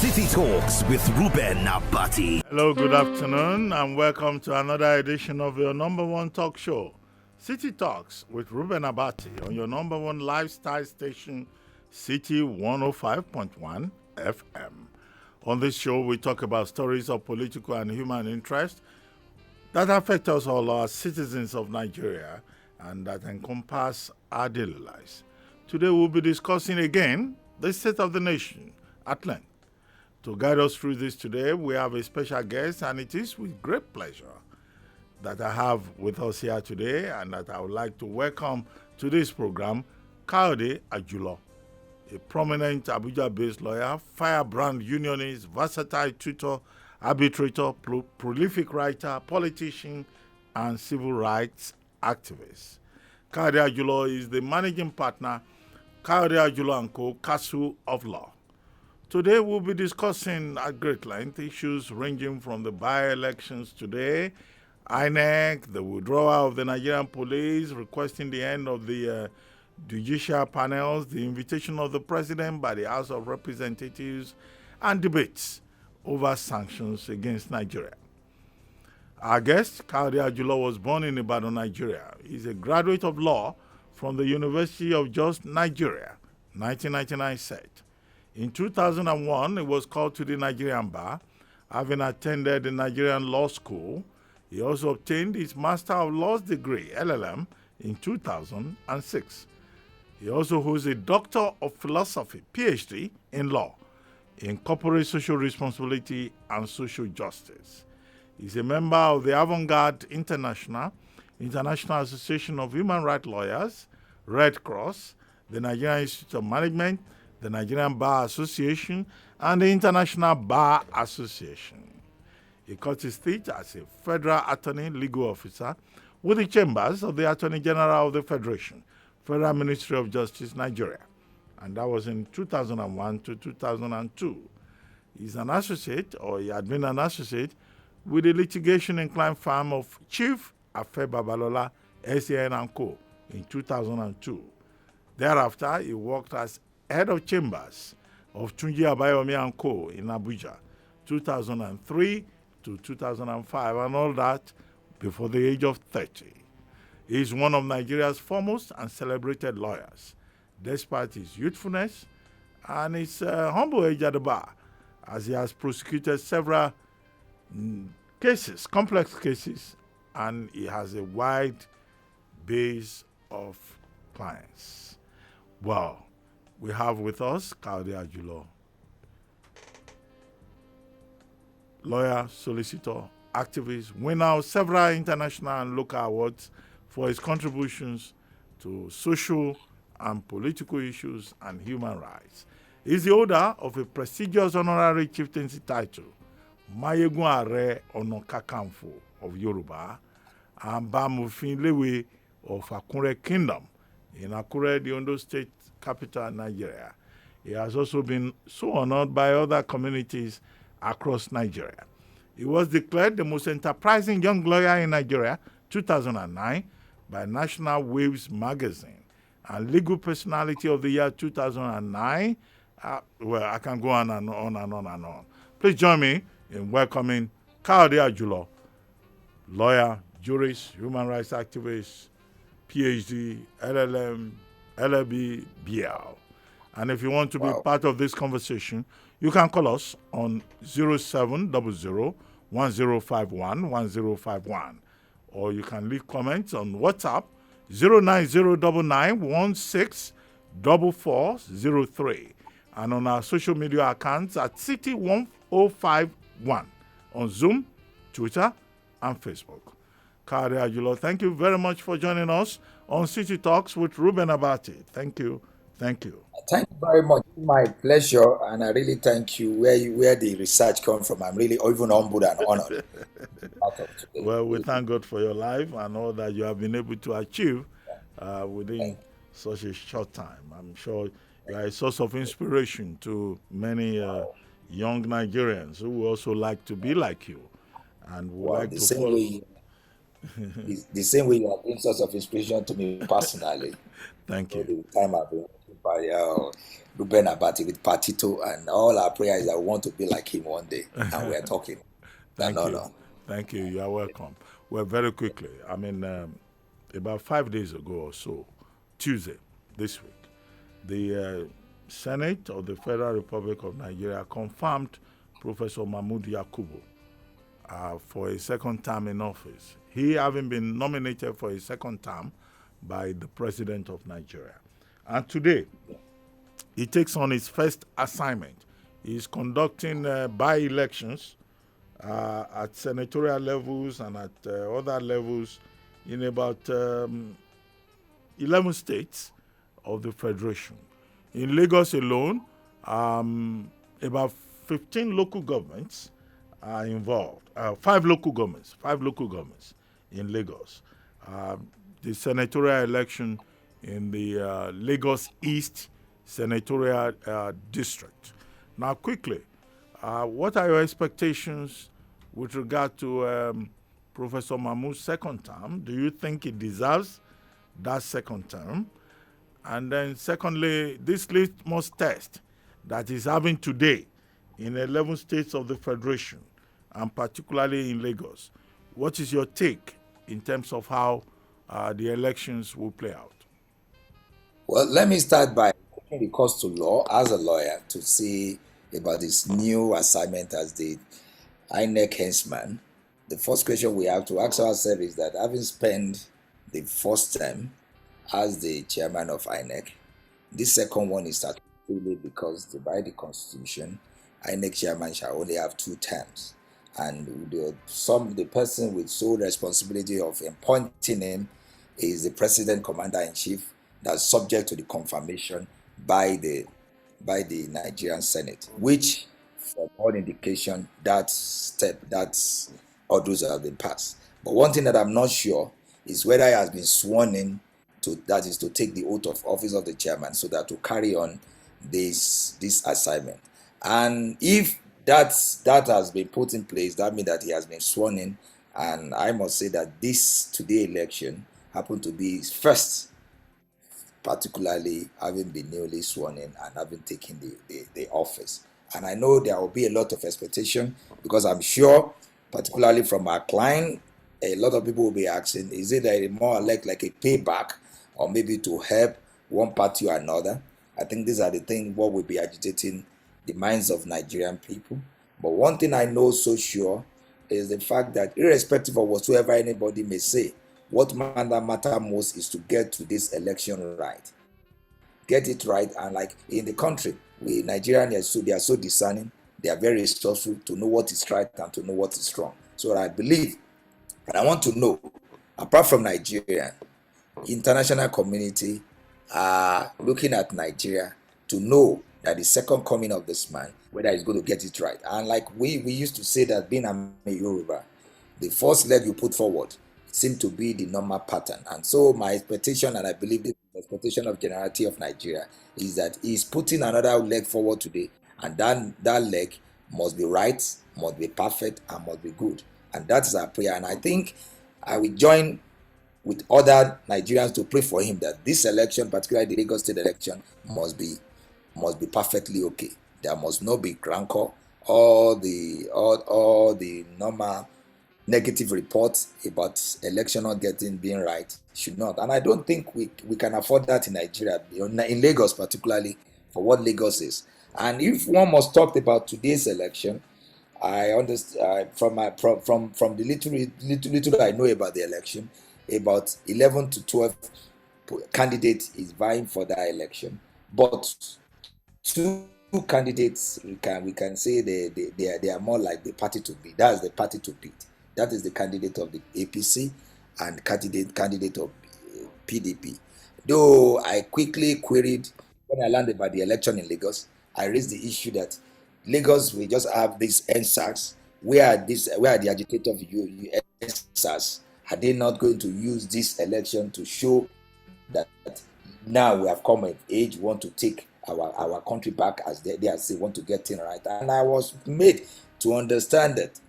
City Talks with Reuben Abati. Hello, good afternoon, and welcome to another edition of your number one talk show, City Talks with Reuben Abati, on your number one lifestyle station, City 105.1 FM. On this show, we talk about stories of political and human interest that affect us all as citizens of Nigeria and that encompass our daily lives. Today, we'll be discussing again the state of the nation at length. To guide us through this today, we have a special guest, and it is with great pleasure that I have with us here today and that I would like to welcome to this program Kayode Ajulo, a prominent Abuja-based lawyer, firebrand unionist, versatile tutor, arbitrator, prolific writer, politician, and civil rights activist. Kayode Ajulo is the managing partner, Kayode Ajulo & Co. Castle of Law. Today, we'll be discussing at great length issues ranging from the by-elections today, INEC, the withdrawal of the Nigerian police, requesting the end of the judicial panels, the invitation of the president by the House of Representatives, and debates over sanctions against Nigeria. Our guest, Kayode Ajulo, was born in Ibadan, Nigeria. He's a graduate of law from the University of Jos, Nigeria, 1999 set. In 2001, he was called to the Nigerian bar, having attended the Nigerian Law School. He also obtained his Master of Laws degree, LLM, in 2006. He also holds a Doctor of Philosophy, PhD, in law, in corporate social responsibility and social justice. He's a member of the Avant-Garde International Association of Human Rights Lawyers, Red Cross, the Nigerian Institute of Management, the Nigerian Bar Association, and the International Bar Association. He cut his teeth as a Federal Attorney Legal Officer with the Chambers of the Attorney General of the Federation, Federal Ministry of Justice, Nigeria. And that was in 2001 to 2002. He's an associate, or he had been an associate, with the litigation inclined firm of Chief Afe Babalola, SAN & Co. in 2002. Thereafter, he worked as head of chambers of Tunji Abayomi & Co. in Abuja, 2003 to 2005, and all that before the age of 30. He is one of Nigeria's foremost and celebrated lawyers, despite his youthfulness and his humble age at the bar, as he has prosecuted several cases, complex cases, and he has a wide base of clients. Well, we have with us Kayode Ajulo, lawyer, solicitor, activist, winner of several international and local awards for his contributions to social and political issues and human rights. He is the holder of a prestigious honorary chieftaincy title, Mayegun Are Ona Kakanfo of Yoruba, and Bamufin Lewe of Akure Kingdom in Akure, the Ondo State capital, Nigeria. He has also been so honored by other communities across Nigeria. He was declared the most enterprising young lawyer in Nigeria, 2009, by National Waves magazine, and Legal Personality of the Year 2009. Well, I can go on and on and on and on. Please join me in welcoming Kayode Ajulo, lawyer, jurist, human rights activist, PhD, LLM, LLB, BL. And if you want to be part of this conversation, you can call us on 0700-1051-1051, or you can leave comments on WhatsApp 09099164403, and on our social media accounts at City1051 on Zoom, Twitter, and Facebook. Kayode Ajulo, thank you very much for joining us on City Talks with Reuben Abati. Thank you. Thank you. Thank you very much. My pleasure, and I really thank you where the research comes from. I'm really even humbled and honored. Well, we thank God for your life and all that you have been able to achieve within such a short time. I'm sure you are a source of inspiration to many young Nigerians who also like to be like you and would like to follow. The same way you have been a source of inspiration to me personally. Thank you. The time I've been by Reuben Abati with Patito, and all our prayer is that we want to be like him one day, and we are talking. Thank No, you. no. Thank you. You are welcome. Well, very quickly, about 5 days ago or so, Tuesday this week, the Senate of the Federal Republic of Nigeria confirmed Professor Mahmoud Yakubu for a second term in office. He having been nominated for a second term by the President of Nigeria. And today, he takes on his first assignment. He is conducting by-elections at senatorial levels and at other levels in about 11 states of the Federation. In Lagos alone, about 15 local governments are involved. Five local governments in Lagos. The senatorial election in the Lagos East Senatorial District. Now, quickly, what are your expectations with regard to Professor Mahmoud's second term? Do you think he deserves that second term? And then, secondly, this litmus test that is having today in 11 states of the Federation, and particularly in Lagos, what is your take in terms of how the elections will play out? Well, let me start by taking the course to law as a lawyer to see about this new assignment as the INEC henchman. The first question we have to ask ourselves is that having spent the first term as the chairman of INEC, this second one is statutorily because by the constitution, INEC chairman shall only have 2 terms. And the person with sole responsibility of appointing him is the president commander in chief, that's subject to the confirmation by the Nigerian Senate, which from all indication that orders have been passed. But one thing that I'm not sure is whether he has been sworn in that is to take the oath of office of the chairman, so that to carry on this assignment. And if that has been put in place, that means that he has been sworn in. And I must say that this today election happened to be his first, particularly having been newly sworn in and having taken the office. And I know there will be a lot of expectation, because I'm sure, particularly from our client, a lot of people will be asking, is it more like a payback, or maybe to help one party or another? I think these are the things what will be agitating the minds of Nigerian people. But one thing I know so sure is the fact that irrespective of whatsoever anybody may say, what matter most is to get to this election right. Get it right. And like in the country, we Nigerians, they are so discerning, they are very resourceful to know what is right and to know what is wrong. So I believe, and I want to know, apart from Nigeria, international community are looking at Nigeria to know that the second coming of this man, whether he's going to get it right. And like we used to say that being a Yoruba, the first leg you put forward seemed to be the normal pattern. And so my expectation, and I believe the expectation of generality of Nigeria, is that he's putting another leg forward today, and that leg must be right, must be perfect, and must be good. And that's our prayer. And I think I will join with other Nigerians to pray for him that this election, particularly the Lagos State election, must be perfectly okay. There must not be rancor. All the normal negative reports about election not being right should not. And I don't think we can afford that in Nigeria, in Lagos particularly, for what Lagos is. And if one must talk about today's election, I understand from the little I know about the election, about 11 to 12 candidates is vying for that election, but 2 candidates we can say they are more like the party to beat. That's the party to beat. That is the candidate of the APC and candidate of PDP. Though I quickly queried when I learned about the election in Lagos, I raised the issue that Lagos we just have this NSAS. Where are the agitators of NSAS? Are they not going to use this election to show that now we have come of age, want to take our country back, as they say, want to get things right? And I was made to understand that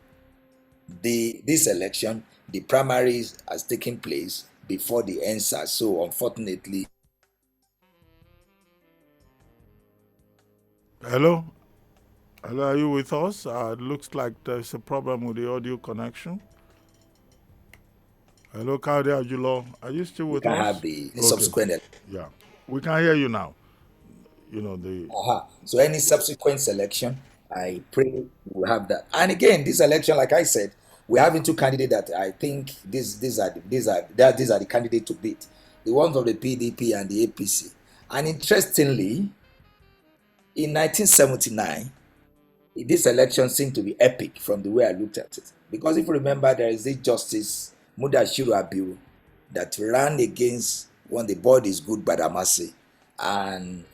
this election, the primaries has taken place before the NSAS. So unfortunately, Hello? Hello, are you with us? It looks like there's a problem with the audio connection. Hello, Kayode Ajulo. Are you still We with can have us? the Okay. subsequent. Yeah. We can hear you now. The So any subsequent selection, I pray we'll have that. And again, this election, like I said, we're having two candidates that I think these are the candidates to beat. The ones of the PDP and the APC. And interestingly, in 1979, this election seemed to be epic from the way I looked at it. Because if you remember, there is this Justice Mudashiru Abiru that ran against one the board is good Badamasi and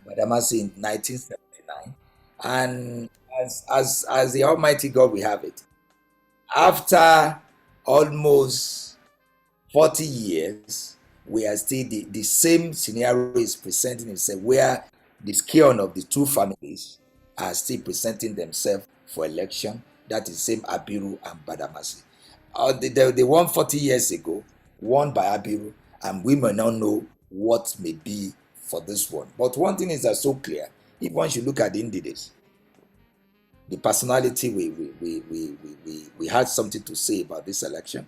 Badamasi in 1979. And as the Almighty God we have it, after almost 40 years, we are still the same scenario is presenting itself where the scion of the two families are still presenting themselves for election. That is same Abiru and Badamasi. They won 40 years ago, won by Abiru, and we may not know what may be for this one. But one thing is that so clear. If one should look at the indices, the personality we had something to say about this election.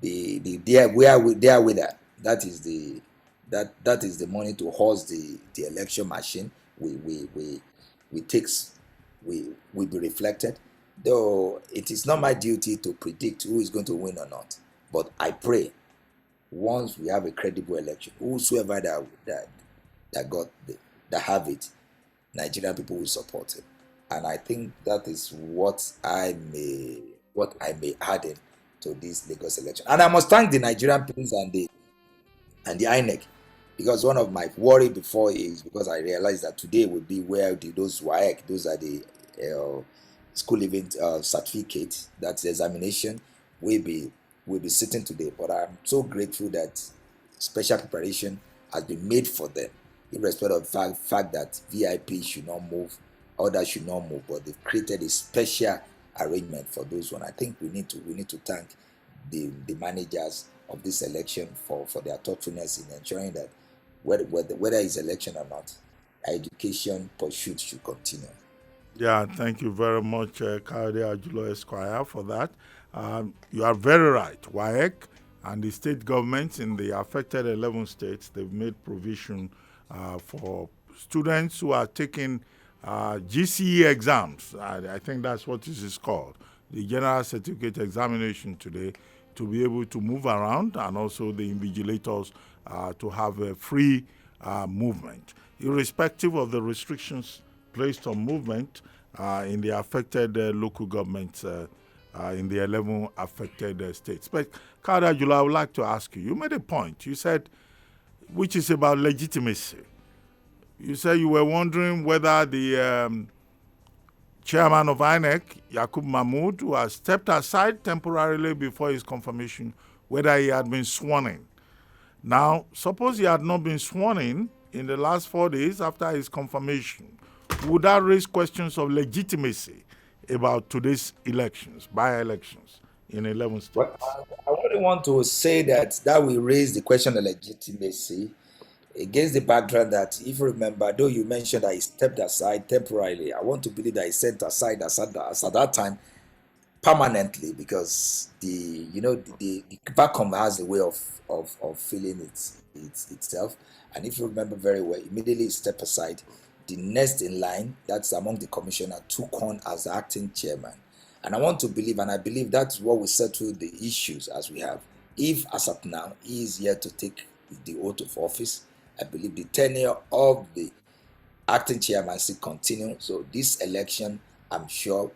They are with that. That is the money to host the election machine. We takes we be reflected. Though it is not my duty to predict who is going to win or not, but I pray once we have a credible election, whosoever that got that have it, Nigerian people will support it. And I think that is what I may add in to this Lagos election. And I must thank the Nigerian police and the INEC, because one of my worry before is because I realized that today will be where those WAEC, those are the school event certificate, that's the examination, will be sitting today. But I'm so grateful that special preparation has been made for them, irrespective of the fact that VIP should not move, others should not move, but they've created a special arrangement for those one. I think we need to thank the managers of this election for their thoughtfulness in ensuring that whether it's election or not, education pursuit should continue. Yeah, thank you very much, Kayode Ajulo Esquire, for that. You are very right. WAEC and the state governments in the affected 11 states, they've made provision for students who are taking GCE exams. I think that's what this is called, the General Certificate Examination today, to be able to move around, and also the invigilators to have a free movement, irrespective of the restrictions placed on movement in the affected local governments in the 11 affected states. But, Kayode Ajulo, I would like to ask you, you made a point. You said, which is about legitimacy. You said you were wondering whether the chairman of INEC, Yakub Mahmood, who has stepped aside temporarily before his confirmation, whether he had been sworn in. Now, suppose he had not been sworn in the last 4 days after his confirmation, would that raise questions of legitimacy about today's elections, by-elections in 11 states? Well, I wouldn't want to say that will raise the question of legitimacy against the background that, if you remember, though you mentioned that he stepped aside temporarily, I want to believe that he set aside as at that time permanently, because the vacuum has a way of filling itself. And if you remember very well, immediately he stepped aside. The next in line, that's among the commissioner, took on as the acting chairman. And I want to believe, and I believe that's what will settle the issues as we have. If, as of now, he is here to take the oath of office, I believe the tenure of the acting chairman still continue. So this election, I'm sure,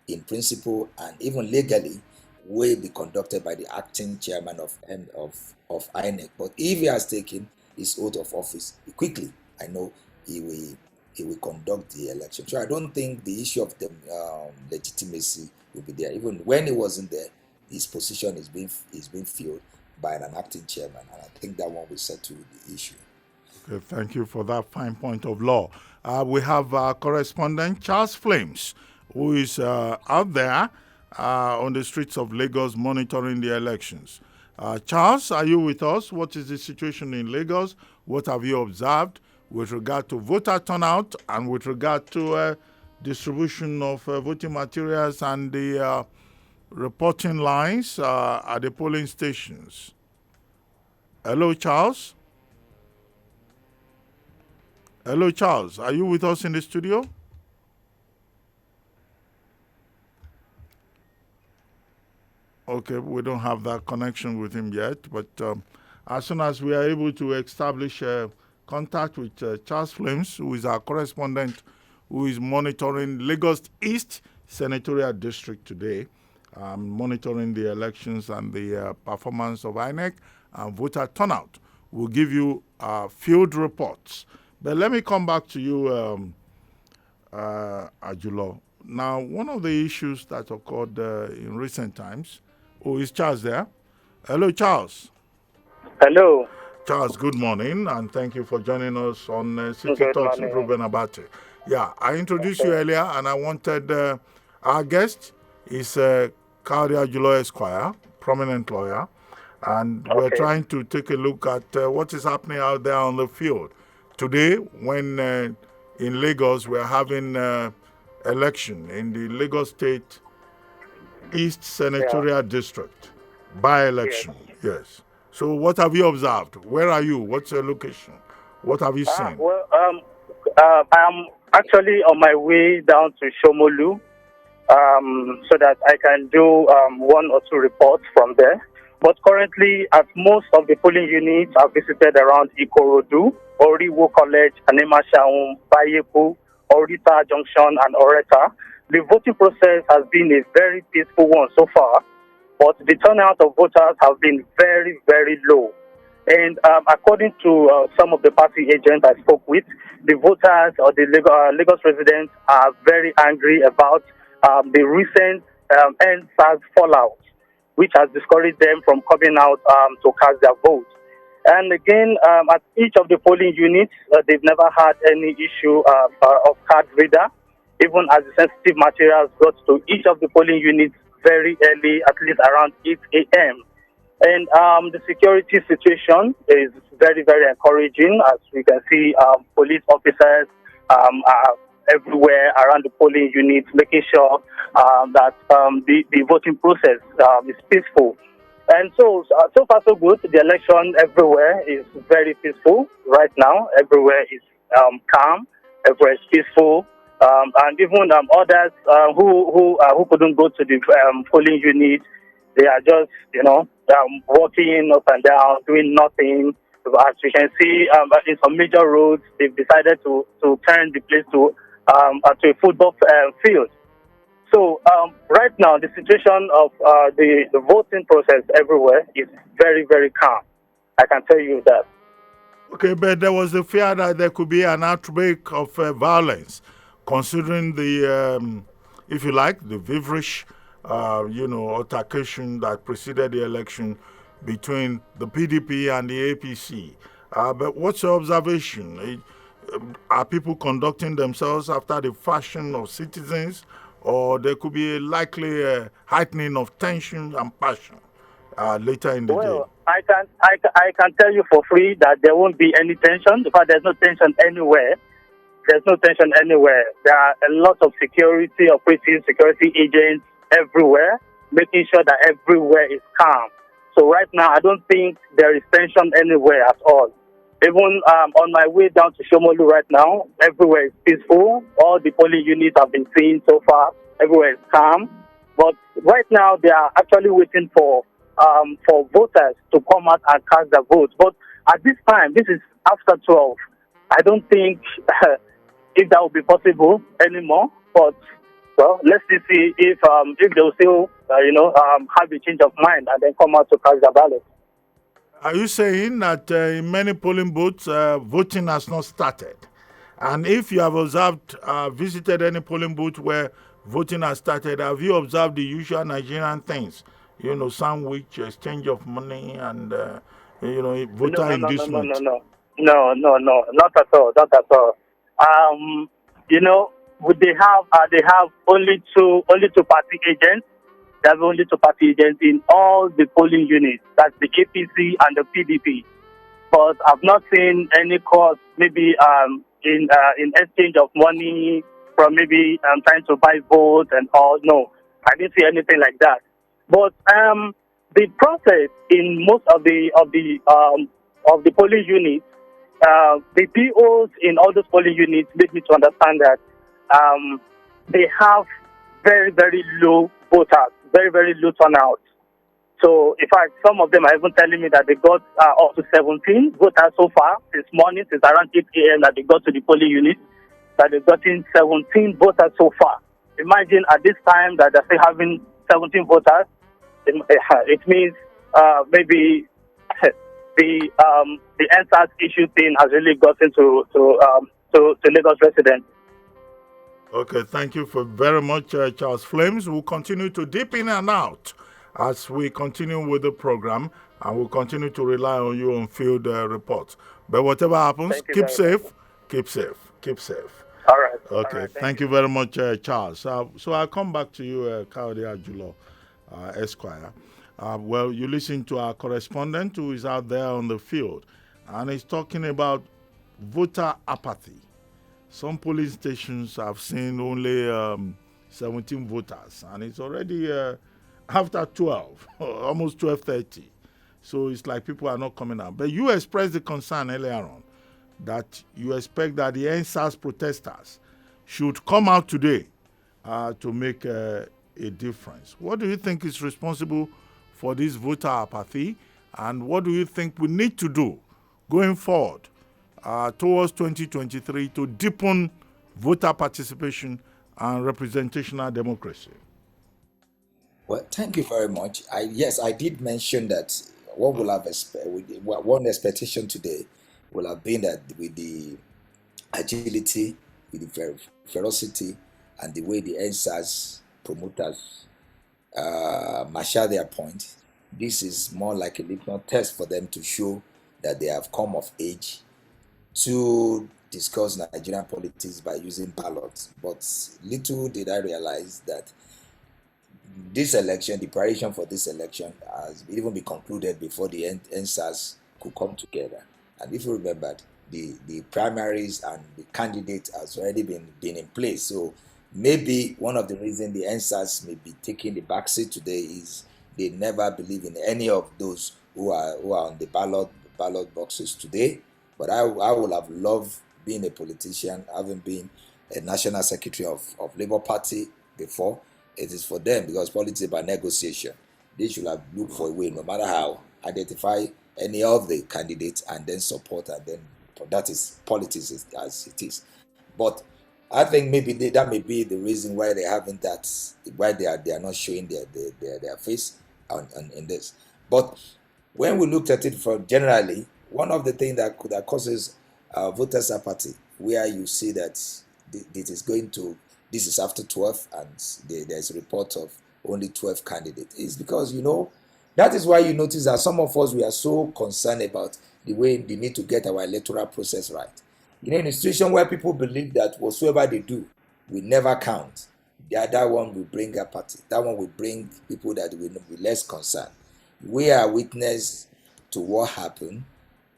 in principle and even legally, will be conducted by the acting chairman of INEC. But if he has taken his oath of office quickly, I know he will conduct the election. So I don't think the issue of the legitimacy will be there. Even when he wasn't there, his position is being filled by an acting chairman, and I think that one will settle the issue. Okay, thank you for that fine point of law. We have our correspondent Charles Flames, who is out there on the streets of Lagos monitoring the elections. Charles, are you with us? What is the situation in Lagos? What have you observed? with regard to voter turnout and with regard to distribution of voting materials and the reporting lines at the polling stations. Hello, Charles. Hello, Charles. Are you with us in the studio? Okay, we don't have that connection with him yet, but as soon as we are able to establish contact with Charles Flames, who is our correspondent, who is monitoring Lagos East Senatorial District today, monitoring the elections and the performance of INEC and voter turnout. We'll give you field reports. But let me come back to you, Ajulo. Now, one of the issues that occurred in recent times. Oh, is Charles there? Hello, Charles. Hello. Charles, good morning, and thank you for joining us on City Talks with Reuben Abati. Yeah, I introduced you earlier, and I wanted our guest is Kayode Ajulo Esquire, prominent lawyer, and we're trying to take a look at what is happening out there on the field. Today, when in Lagos, we're having election in the Lagos State East Senatorial District, by-election, yes. So what have you observed? Where are you? What's your location? What have you seen? I'm actually on my way down to Shomolu so that I can do one or two reports from there. But currently, at most of the polling units, I've visited around Ikorodu, Oriwo College, Anemashaun, Bayeku, Orita Junction, and Oreta. The voting process has been a very peaceful one so far, but the turnout of voters have been very, very low. And according to some of the party agents I spoke with, the voters or the Lagos residents are very angry about the recent NSAS fallout, which has discouraged them from coming out to cast their vote. And again, at each of the polling units, they've never had any issue of card reader, even as the sensitive materials got to each of the polling units very early, at least around 8 a.m. And the security situation is very, very encouraging. As we can see, police officers are everywhere around the polling units, making sure that the voting process is peaceful. And so far so good. The election everywhere is very peaceful right now. Everywhere is calm. Everywhere is peaceful. And even others who couldn't go to the polling unit, they are just, walking up and down, doing nothing. As we can see, in some major roads, they've decided to turn the place to a football field. So right now, the situation of the voting process everywhere is very, very calm. I can tell you that. Okay, but there was the fear that there could be an outbreak of violence, considering the, if you like, the feverish, altercation that preceded the election between the PDP and the APC. But what's your observation? Are people conducting themselves after the fashion of citizens, or there could be a likely heightening of tension and passion later in the day? I can tell you for free that there won't be any tension. In fact, there's no tension anywhere. There's no tension anywhere. There are a lot of security operatives, security agents everywhere, making sure that everywhere is calm. So right now, I don't think there is tension anywhere at all. Even on my way down to Shomolu right now, everywhere is peaceful. All the polling units have been seen so far. Everywhere is calm. But right now, they are actually waiting for voters to come out and cast their votes. But at this time, this is after 12. I don't think if that will be possible anymore. But well, let's see if they'll still have a change of mind and then come out to cast their ballot. Are you saying that in many polling booths, voting has not started? And if you have observed, visited any polling booth where voting has started, have you observed the usual Nigerian things? Sandwich, exchange of money, and voter inducement? No, not at all, not at all. They have only two party agents. They have only two party agents in all the polling units. That's the APC and the PDP. but I've not seen any cause maybe in exchange of money from maybe trying to buy votes and all. No, I didn't see anything like that. But the process in most of the polling units, the POs in all those polling units made me to understand that they have very, very low voters, very, very low turnout. So, in fact, some of them are even telling me that they got up to 17 voters so far since morning, since around 8 a.m. that they got to the polling unit, that they've gotten 17 voters so far. Imagine at this time that they're still having 17 voters. It means maybe the NSAS issue thing has really gotten to Lagos residents. Okay, thank you for very much, Charles Flames. We'll continue to dip in and out as we continue with the program, and we'll continue to rely on you on field reports. But whatever happens, keep safe, keep safe, keep safe. All right. Okay, All right, thank you very much, Charles. So I'll come back to you, Kayode Ajulo, Esquire. Well, you listen to our correspondent who is out there on the field, and he's talking about voter apathy. Some polling stations have seen only 17 voters, and it's already after 12, almost 12:30. So it's like people are not coming out. But you expressed the concern earlier on that you expect that the NSAS protesters should come out today to make a difference. What do you think is responsible for this voter apathy, and what do you think we need to do going forward towards 2023 to deepen voter participation and representational democracy? Well, thank you very much. Yes, I did mention that what will have one expectation today will have been that with the agility, with the ferocity, and the way the NSAS promoters marshal their point, this is more like a litmus test for them to show that they have come of age to discuss Nigerian politics by using ballots. But little did I realize that this election, the preparation for this election, has even been concluded before the NSAS could come together. And if you remember, the primaries and the candidate has already been in place. So maybe one of the reasons the NSAS may be taking the backseat today is they never believe in any of those who are on the ballot boxes today. But I would have loved being a politician, having been a national secretary of Labour Party before. It is for them, because politics is about negotiation. They should have looked for a way, no matter how, identify any of the candidates and then support, and then that is politics as it is. But I think maybe that may be the reason why they haven't why they are not showing their face in this. But when we looked at it from generally, one of the things that causes voters apathy, where you see that this is after 12 and there's a report of only 12 candidates, is because, that is why you notice that some of us, we are so concerned about the way they need to get our electoral process right. In a situation where people believe that whatsoever they do will never count, that one will bring apathy. That one will bring people that will be less concerned. We are witness to what happened.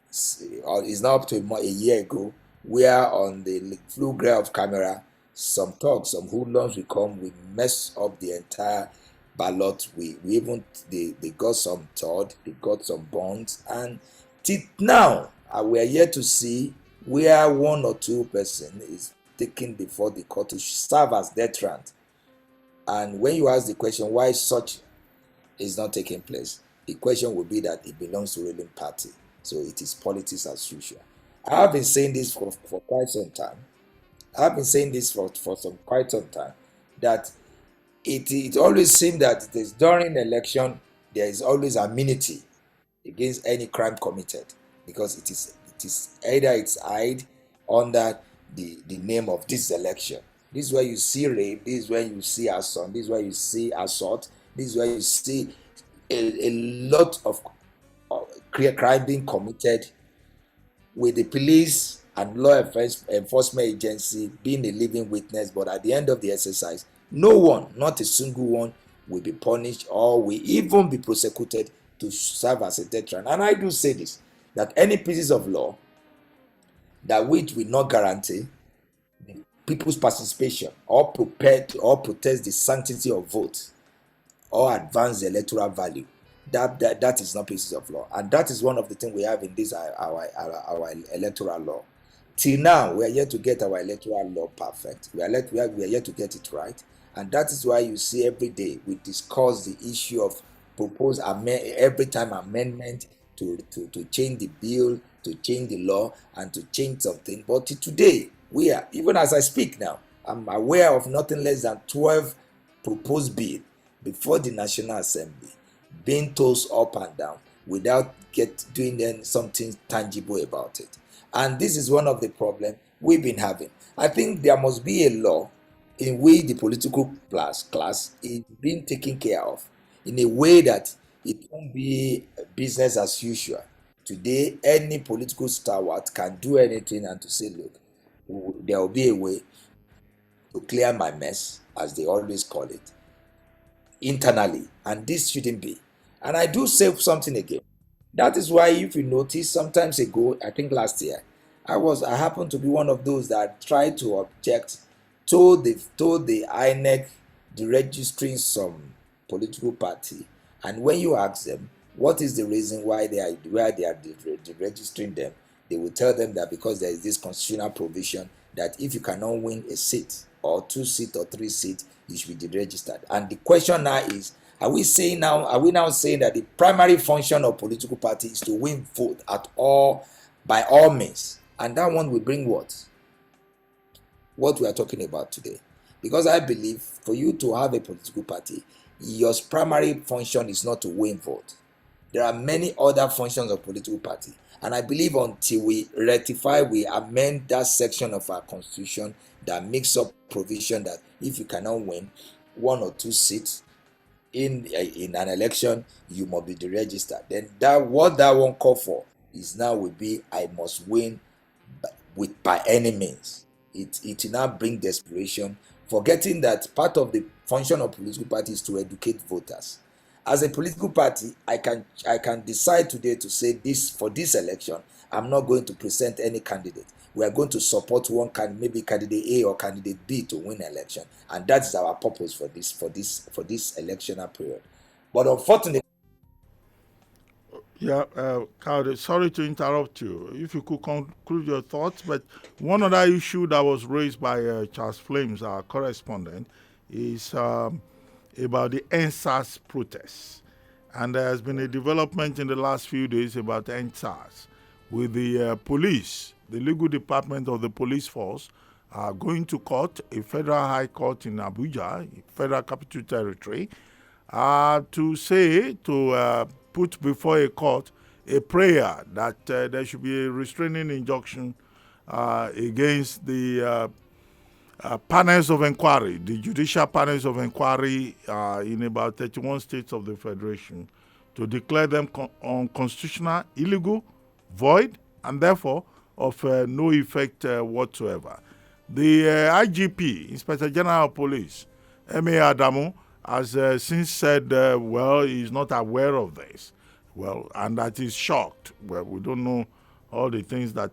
It's now up to a year ago, where on the flu grey of camera, some thugs, some hoodlums will come, we mess up the entire ballot. They got some thought, they got some bonds, and till now we are yet to see where one or two person is taken before the court to serve as death warrant. And when you ask the question why such is not taking place, the question will be that it belongs to the ruling party. So it is politics as usual. I have been saying this for quite some time. I've been saying this for quite some time, that it always seems that it is during election there is always immunity against any crime committed, because it is either it's hide under the name of this election. This is where you see rape, this is where you see arson, this is where you see assault, this is where you see a lot of crime being committed, with the police and law enforcement agency being a living witness. But at the end of the exercise, no one, not a single one, will be punished or will even be prosecuted to serve as a death warrant. And I do say this, that any pieces of law that which will not guarantee people's participation or protest the sanctity of vote or advance the electoral value, that is not pieces of law. And that is one of the things we have in this our electoral law. Till now, we are yet to get our electoral law perfect. We are yet to get it right. And that is why you see every day we discuss the issue of proposed every time amendment to change the bill, to change the law, and to change something. But today, we are, even as I speak now, I'm aware of nothing less than 12 proposed bills before the National Assembly being tossed up and down without doing something tangible about it. And this is one of the problems we've been having. I think there must be a law in which the political class is being taken care of in a way that it won't be business as usual. Today, any political stalwart can do anything and to say, look, there will be a way to clear my mess, as they always call it, internally, and this shouldn't be. And I do say something again. That is why, if you notice, sometimes ago, I think last year, I happened to be one of those that tried to object, told the INEC the registering some political party, and when you ask them what is the reason why they are registering them, they will tell them that because there is this constitutional provision that if you cannot win a seat or 2 seats or 3 seats, you should be deregistered. And the question now is, are we now saying that the primary function of political party is to win vote by all means? And that one will bring what we are talking about today. Because I believe for you to have a political party, your primary function is not to win vote. There are many other functions of political party. And I believe until we amend that section of our constitution that makes up provision that if you cannot win 1 or 2 seats in an election, you must be deregistered. Then that one call for is now will be, I must win by any means. It will now bring desperation, forgetting that part of the function of political party is to educate voters. As a political party, I can decide today to say this for this election, I'm not going to present any candidate. We are going to support one maybe candidate A or candidate B to win election, and that is our purpose for this electional period. But unfortunately, Kayode, sorry to interrupt you. If you could conclude your thoughts, but one other issue that was raised by Charles Flames, our correspondent, is about the NSAS protests. And there has been a development in the last few days about NSAS with the police, the legal department of the police force, going to court, a federal high court in Abuja, Federal Capital Territory, to put before a court a prayer that there should be a restraining injunction against the panels of inquiry, the judicial panels of inquiry in about 31 states of the Federation, to declare them unconstitutional, illegal, void, and therefore of no effect whatsoever. The IGP, Inspector General of Police, M.A. Adamu, has since said, he's not aware of this. And that he's shocked. Well, we don't know all the things that,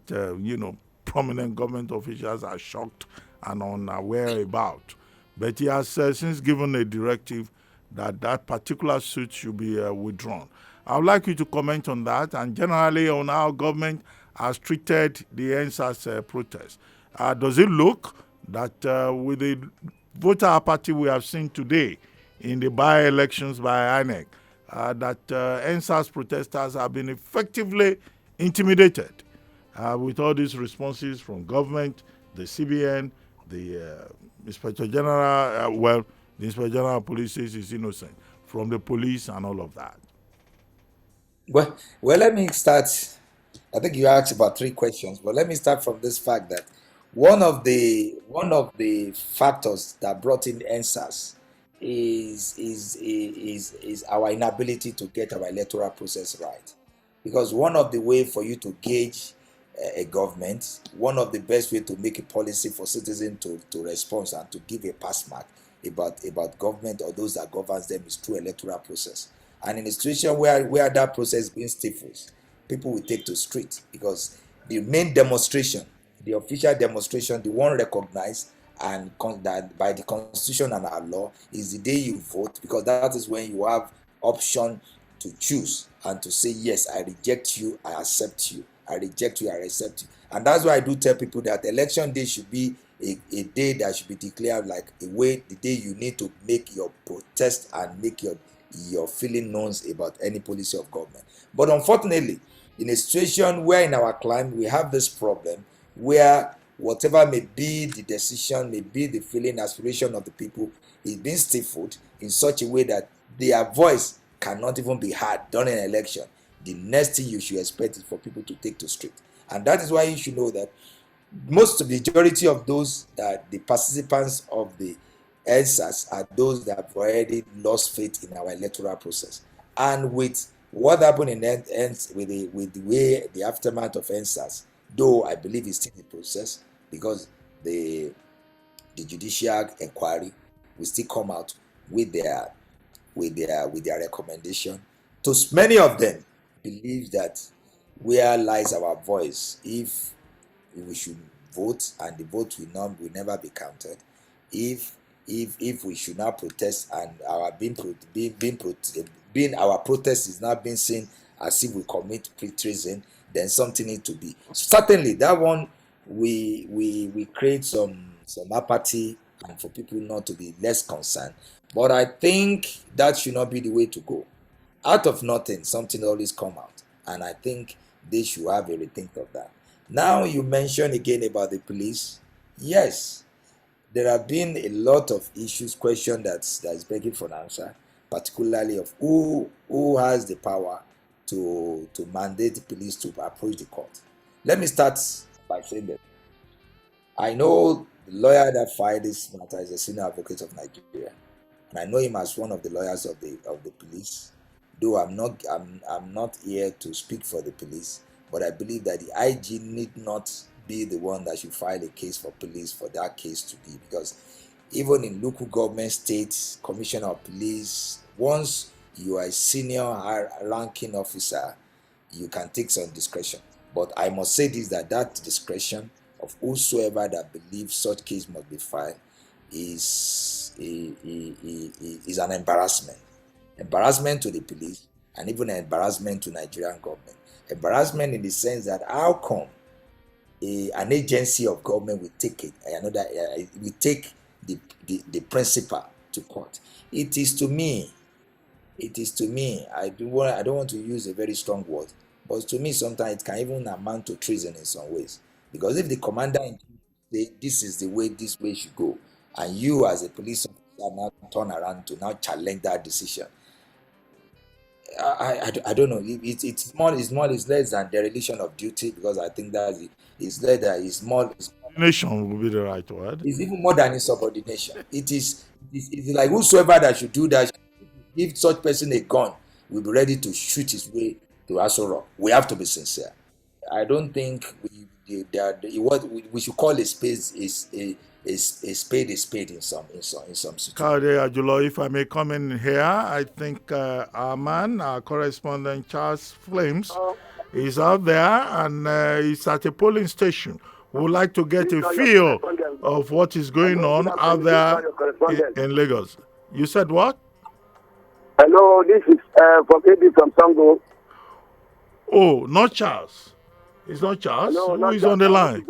prominent government officials are shocked and unaware about. But he has since given a directive that particular suit should be withdrawn. I would like you to comment on that and generally on how government has treated the NSAS protest. Does it look that with the voter apathy we have seen today in the by-elections by INEC, that NSAS protesters have been effectively intimidated with all these responses from government, the CBN, the Inspector General, the Inspector General of Police says is innocent, from the police and all of that? Well, let me start. I think you asked about 3 questions, but let me start from this fact that one of the factors that brought in NSAS is our inability to get our electoral process right. Because one of the ways for you to gauge a government, one of the best way to make a policy for citizens to respond and to give a pass mark about government or those that governs them is through electoral process. And in a situation where that process being stifled, people will take to street, because the main demonstration, the official demonstration, the one recognized and that by the constitution and our law, is the day you vote, because that is when you have option to choose and to say, yes, I reject you, I accept you, I reject you, I accept you. And that's why I do tell people that election day should be a day that should be declared like a way, the day you need to make your protest and make your feeling known about any policy of government. But unfortunately, in a situation where in our climate we have this problem where whatever may be the decision, may be the feeling, aspiration of the people, is being stifled in such a way that their voice cannot even be heard during an election, the next thing you should expect is for people to take to street. And that is why you should know that most of the majority of those that the participants of the EndSARS are those that have already lost faith in our electoral process. And with what happened in with the way the aftermath of EndSARS, though I believe it's still in process, because the judicial inquiry will still come out with their recommendation. To many of them believe that where lies our voice, if we should vote and the vote will never be counted, if we should not protest and our being our protest is not being seen as if we commit treason, then something needs to be. Certainly that one we create some apathy and for people not to be less concerned. But I think that should not be the way to go. Out of nothing, something always come out. And I think they should have a rethink of that. Now you mentioned again about the police. Yes, there have been a lot of issues, questions that's begging for an answer, particularly of who has the power to mandate the police to approach the court. Let me start by saying that I know the lawyer that filed this matter is a senior advocate of Nigeria, and I know him as one of the lawyers of the police. Though I'm not here to speak for the police, but I believe that the IG need not be the one that should file a case for police for that case to be, because even in local government, states, commissioner of police, once you are a senior ranking officer, you can take some discretion. But I must say this, that discretion of whosoever that believes such case must be filed is an embarrassment to the police, and even an embarrassment to Nigerian government. Embarrassment in the sense that how come an agency of government will take the principal to court? It is to me, I don't want to use a very strong word, but to me sometimes it can even amount to treason in some ways. Because if the commander in chief say this is the way, this way should go, and you as a police officer now turn around to now challenge that decision, I don't know. It's less than dereliction of duty, because I think that it's less that it's more. Nation will be the right word. It's even more than insubordination. It's like whosoever that should do that, give such person a gun, will be ready to shoot his way to Aso Rock. We have to be sincere. I don't think what we should call a spade is a spade in some situations. Kayode, Ajulo, if I may come in here, I think our correspondent Charles Flames is out there, and he's at a polling station. We would like to get a feel of what is going on out there in Lagos. You said what? Hello, this is from AB from Sango. Oh, not Charles. It's not Charles. Who is on the line?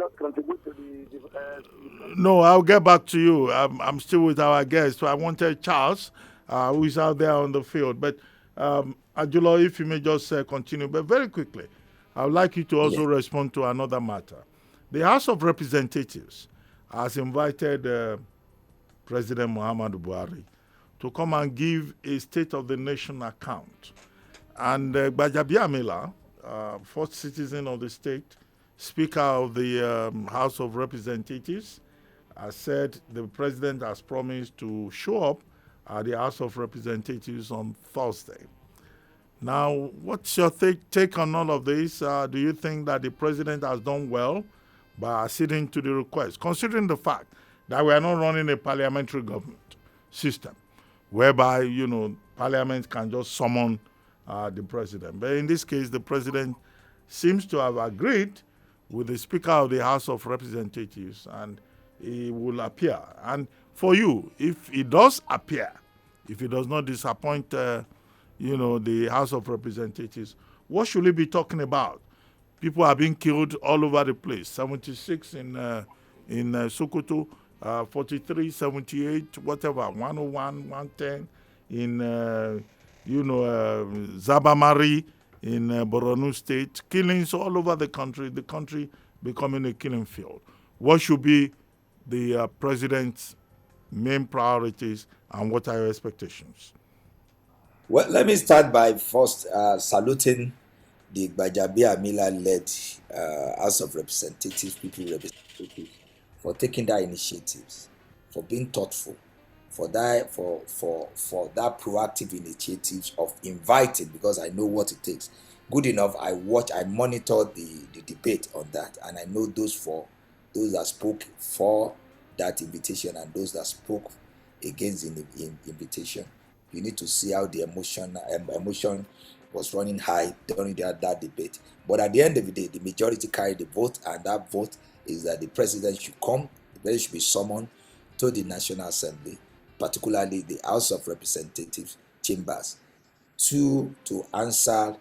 No, I'll get back to you. I'm still with our guest. So I wanted Charles, who is out there on the field. But Ajulo, if you may just continue. But very quickly, I would like you to also respond to another matter. The House of Representatives has invited President Muhammadu Buhari to come and give a State of the Nation account. And Gbajabiamila, first citizen of the state, Speaker of the House of Representatives, has said the president has promised to show up at the House of Representatives on Thursday. Now, what's your take on all of this? Do you think that the president has done well by acceding to the request, considering the fact that we are not running a parliamentary government system, whereby, Parliament can just summon the president? But in this case, the president seems to have agreed with the Speaker of the House of Representatives, and he will appear. And for you, if he does appear, if he does not disappoint, the House of Representatives, what should he be talking about? People are being killed all over the place. 76 in Sokoto, 43, 78, whatever, 101, 110 in Zabamari in Borno State. Killings all over the country becoming a killing field. What should be the president's main priorities, and what are your expectations? Well, let me start by first saluting the Bajabi Amila-led House of Representatives, people representatives, for taking that initiatives, for being thoughtful, for that proactive initiatives of inviting, because I know what it takes. Good enough, I monitor the debate on that, and I know those that spoke for that invitation and those that spoke against the invitation. You need to see how the emotion was running high during that debate. But at the end of the day, the majority carried the vote, and that vote is that the president should come, the president should be summoned to the National Assembly, particularly the House of Representatives chambers, to answer.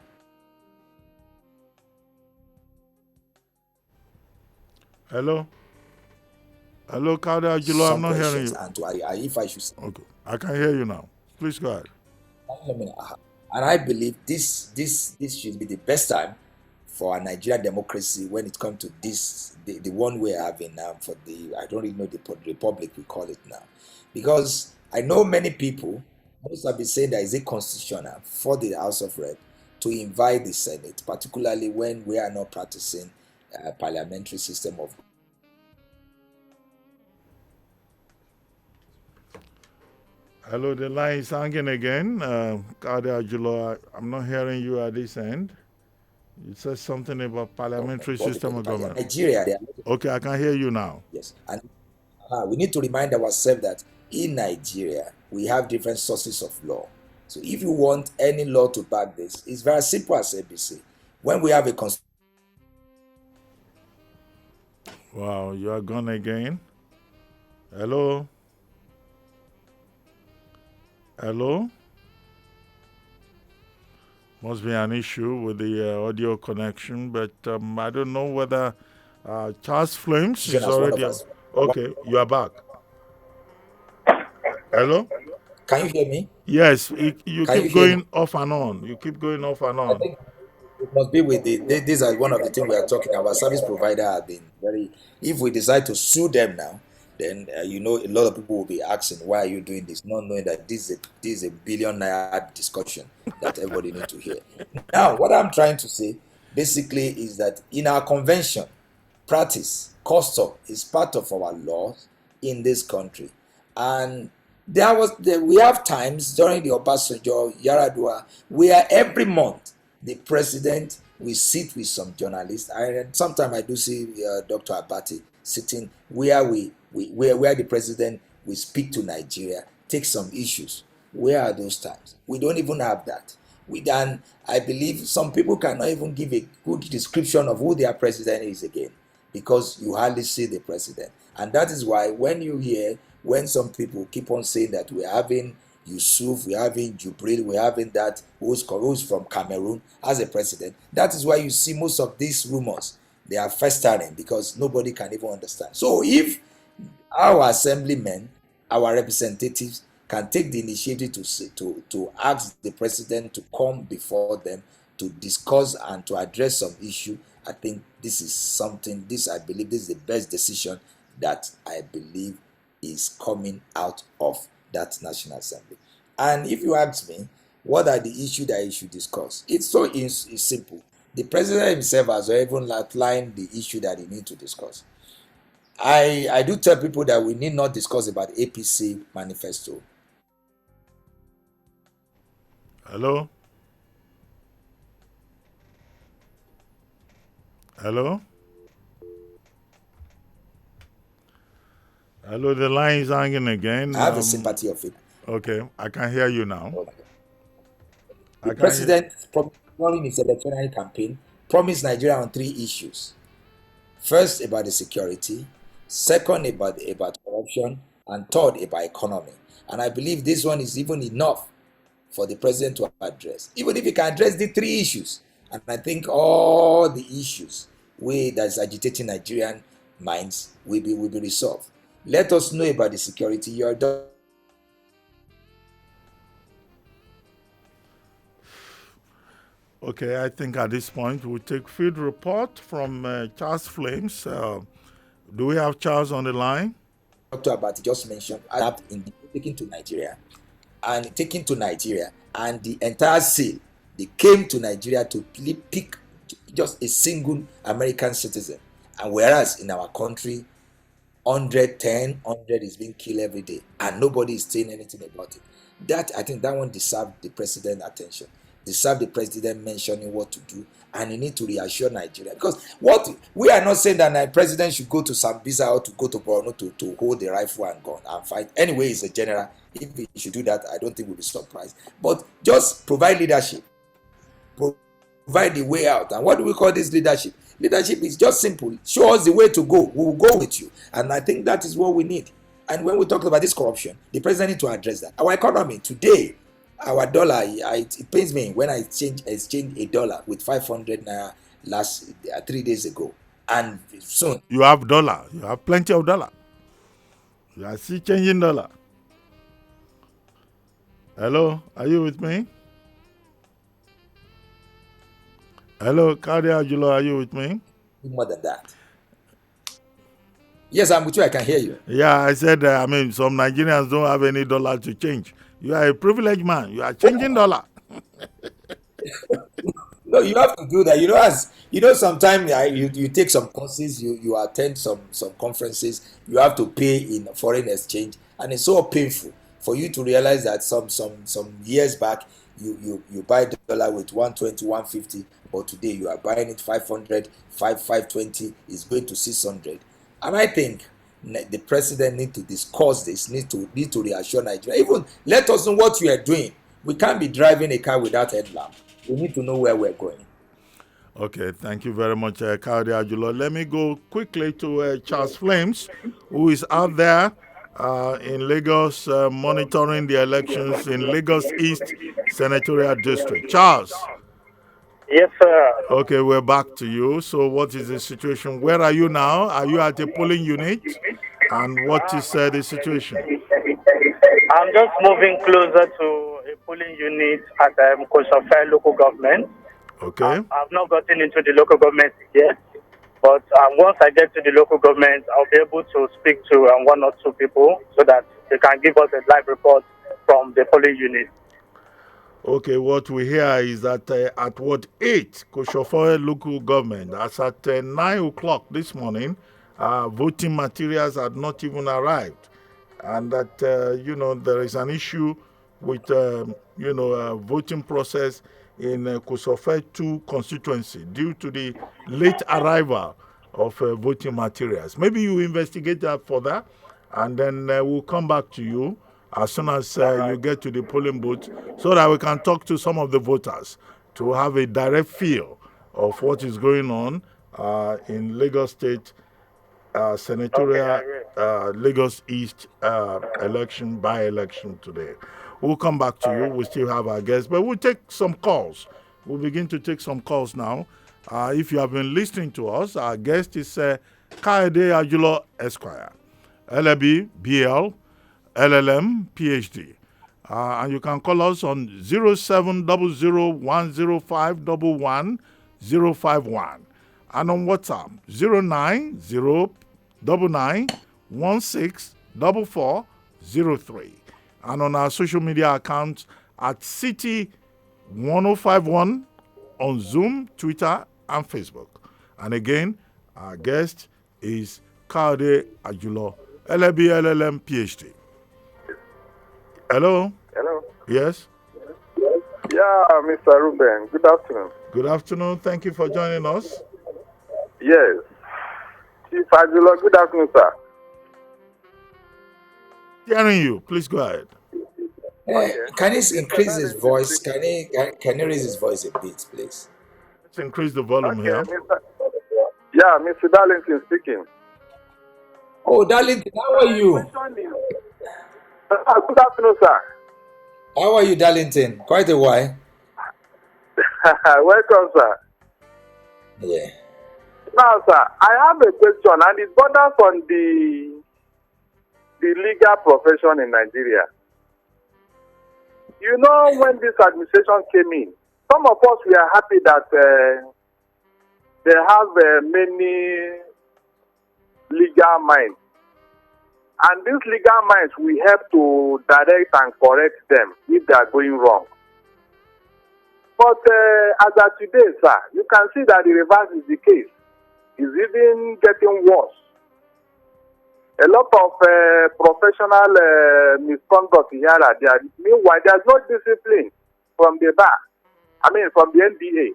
Hello, Kayode Ajulo, I'm not hearing you. And if I should say, okay, I can hear you now. Please go ahead. And I believe this should be the best time for a Nigerian democracy when it comes to this, the one we're having now for I don't really know the republic we call it now. Because I know many people, most have been saying that is it constitutional for the House of Rep to invite the Senate, particularly when we are not practicing a parliamentary system of. Hello, the line is hanging again. Kayode Ajulo, I'm not hearing you at this end. You said something about parliamentary system of government. Nigeria. Okay, I can hear you now. Yes, and we need to remind ourselves that in Nigeria, we have different sources of law. So if you want any law to back this, it's very simple as ABC. When we have a constitution. Wow, you are gone again. Hello? Hello? Must be an issue with the audio connection, but I don't know whether Charles Flames is already. Okay, you are back. Hello? Can you hear me? Yes, you keep going off and on. You keep going off and on. I think it must be with these are one of the things we are talking about. Service provider have been very. If we decide to sue them now, then a lot of people will be asking, why are you doing this? Not knowing that this is a billion-naira discussion that everybody needs to hear. Now, what I'm trying to say basically is that in our convention, practice, custom is part of our laws in this country. And we have times during the Obasanjo, Yaradua, where every month the president will sit with some journalists. Sometimes I do see Dr. Abati sitting where where the president will speak to Nigeria, take some issues. Where are those times? We don't even have that. I believe some people cannot even give a good description of who their president is again, because you hardly see the president. And that is why when some people keep on saying that we're having Yusuf, we're having Jubril, we're having that who's from Cameroon as a president, that is why you see most of these rumors, they are festering because nobody can even understand. So if our assemblymen, our representatives can take the initiative to ask the president to come before them to discuss and to address some issue, I think I believe this is the best decision that I believe is coming out of that National Assembly. And if you ask me, what are the issues that he should discuss? It's simple. The president himself has even outlined the issue that he needs to discuss. I do tell people that we need not discuss about APC manifesto. Hello? Hello? Hello, the line is hanging again. I have a sympathy of it. Okay, I can hear you now. Okay. The president, during his electoral campaign, promised Nigeria on 3 issues. First, about the security. Second, about corruption. And third, about economy. And I believe this one is even enough for the president to address. Even if he can address the 3 issues. And I think all the issues that is agitating Nigerian minds will be resolved. Let us know about the security. You are done. Okay, I think at this point we'll take field report from Charles Flames. Do we have Charles on the line? Dr. Abati just mentioned taken to Nigeria, and the entire sale, they came to Nigeria to pick just a single American citizen, and whereas in our country 100 is being killed every day and nobody is saying anything about it. I think that one deserved the president attention, deserved the president mentioning what to do, and you need to reassure Nigeria, because what we are not saying that the president should go to Sambisa or to go to Borno to hold the rifle and gun and fight. Anyway, he's a general. If he should do that, I don't think we'll be surprised. But just provide leadership, provide the way out. And what do we call this leadership? Leadership is just simple. Show us the way to go. We will go with you. And I think that is what we need. And when we talk about this corruption, the president needs to address that. Our economy today, our dollar, it pains me when I exchange a dollar with 500 naira 3 days ago. And soon. You have dollar. You have plenty of dollar. You are still changing dollar. Hello, are you with me? Hello, Kayode Ajulo, are you with me? More than that. Yes, I'm with you. I can hear you. Yeah, I said, some Nigerians don't have any dollar to change. You are a privileged man. You are changing dollar. No, you have to do that. Sometimes you take some courses, you attend some conferences, you have to pay in foreign exchange, and it's so painful for you to realize that some years back you buy dollar with 120, 150, but today you are buying it 500, 520, is going to 600. And I think the president need to discuss this, need to reassure Nigeria. Even let us know what you are doing. We can't be driving a car without headlamp. We need to know where we're going. Okay, thank you very much, Kayode Ajulo. Let me go quickly to Charles Flames, who is out there in Lagos monitoring the elections in Lagos East Senatorial District. Charles. Yes, sir. Okay, we're back to you. So what is the situation? Where are you now? Are you at a polling unit? And what is the situation? I'm just moving closer to a polling unit at Kosofe local government. Okay. I've not gotten into the local government yet, but once I get to the local government, I'll be able to speak to 1 or 2 people so that they can give us a live report from the polling unit. Okay, what we hear is that at Ward 8, Kosofe local government, as at 9 o'clock this morning, voting materials had not even arrived. And that, there is an issue with, voting process in Kosofe 2 constituency due to the late arrival of voting materials. Maybe you investigate that further, and then we'll come back to you as soon as you get to the polling booth, so that we can talk to some of the voters to have a direct feel of what is going on in Lagos State Senatorial Lagos East election, by-election today. We'll come back to you. We still have our guests, but we'll take some calls. We'll begin to take some calls now. If you have been listening to us, our guest is Kayode Ajulo Esquire, LLB, BL, LLM, PhD. And you can call us on 0700-105-11051 and on WhatsApp 09099164403 and on our social media accounts at City1051 on Zoom, Twitter, and Facebook. And again, our guest is Kayode Ajulo, LLB, LLM, PhD. Hello? Hello? Yes? Yeah, Mr. Reuben. Good afternoon. Good afternoon. Thank you for joining us. Yes. Chief Ajulo, good afternoon, sir. Hearing you. Please go ahead. Can he increase his voice? Can he raise his voice a bit, please? Let's increase the volume Okay, here. Mr. Darlington speaking. Oh, Darlington, how are you? Good afternoon, sir. How are you, Darlington? Quite a while. Welcome, sir. Yeah. Now, sir, I have a question, and it borders on the legal profession in Nigeria. You know, when this administration came in, some of us were happy that they have many legal minds. And these legal minds will help to direct and correct them if they are going wrong. But as of today, sir, you can see that the reverse is the case. It's even getting worse. A lot of professional misconduct here and there. Meanwhile, there's no discipline from the bar. From the NBA.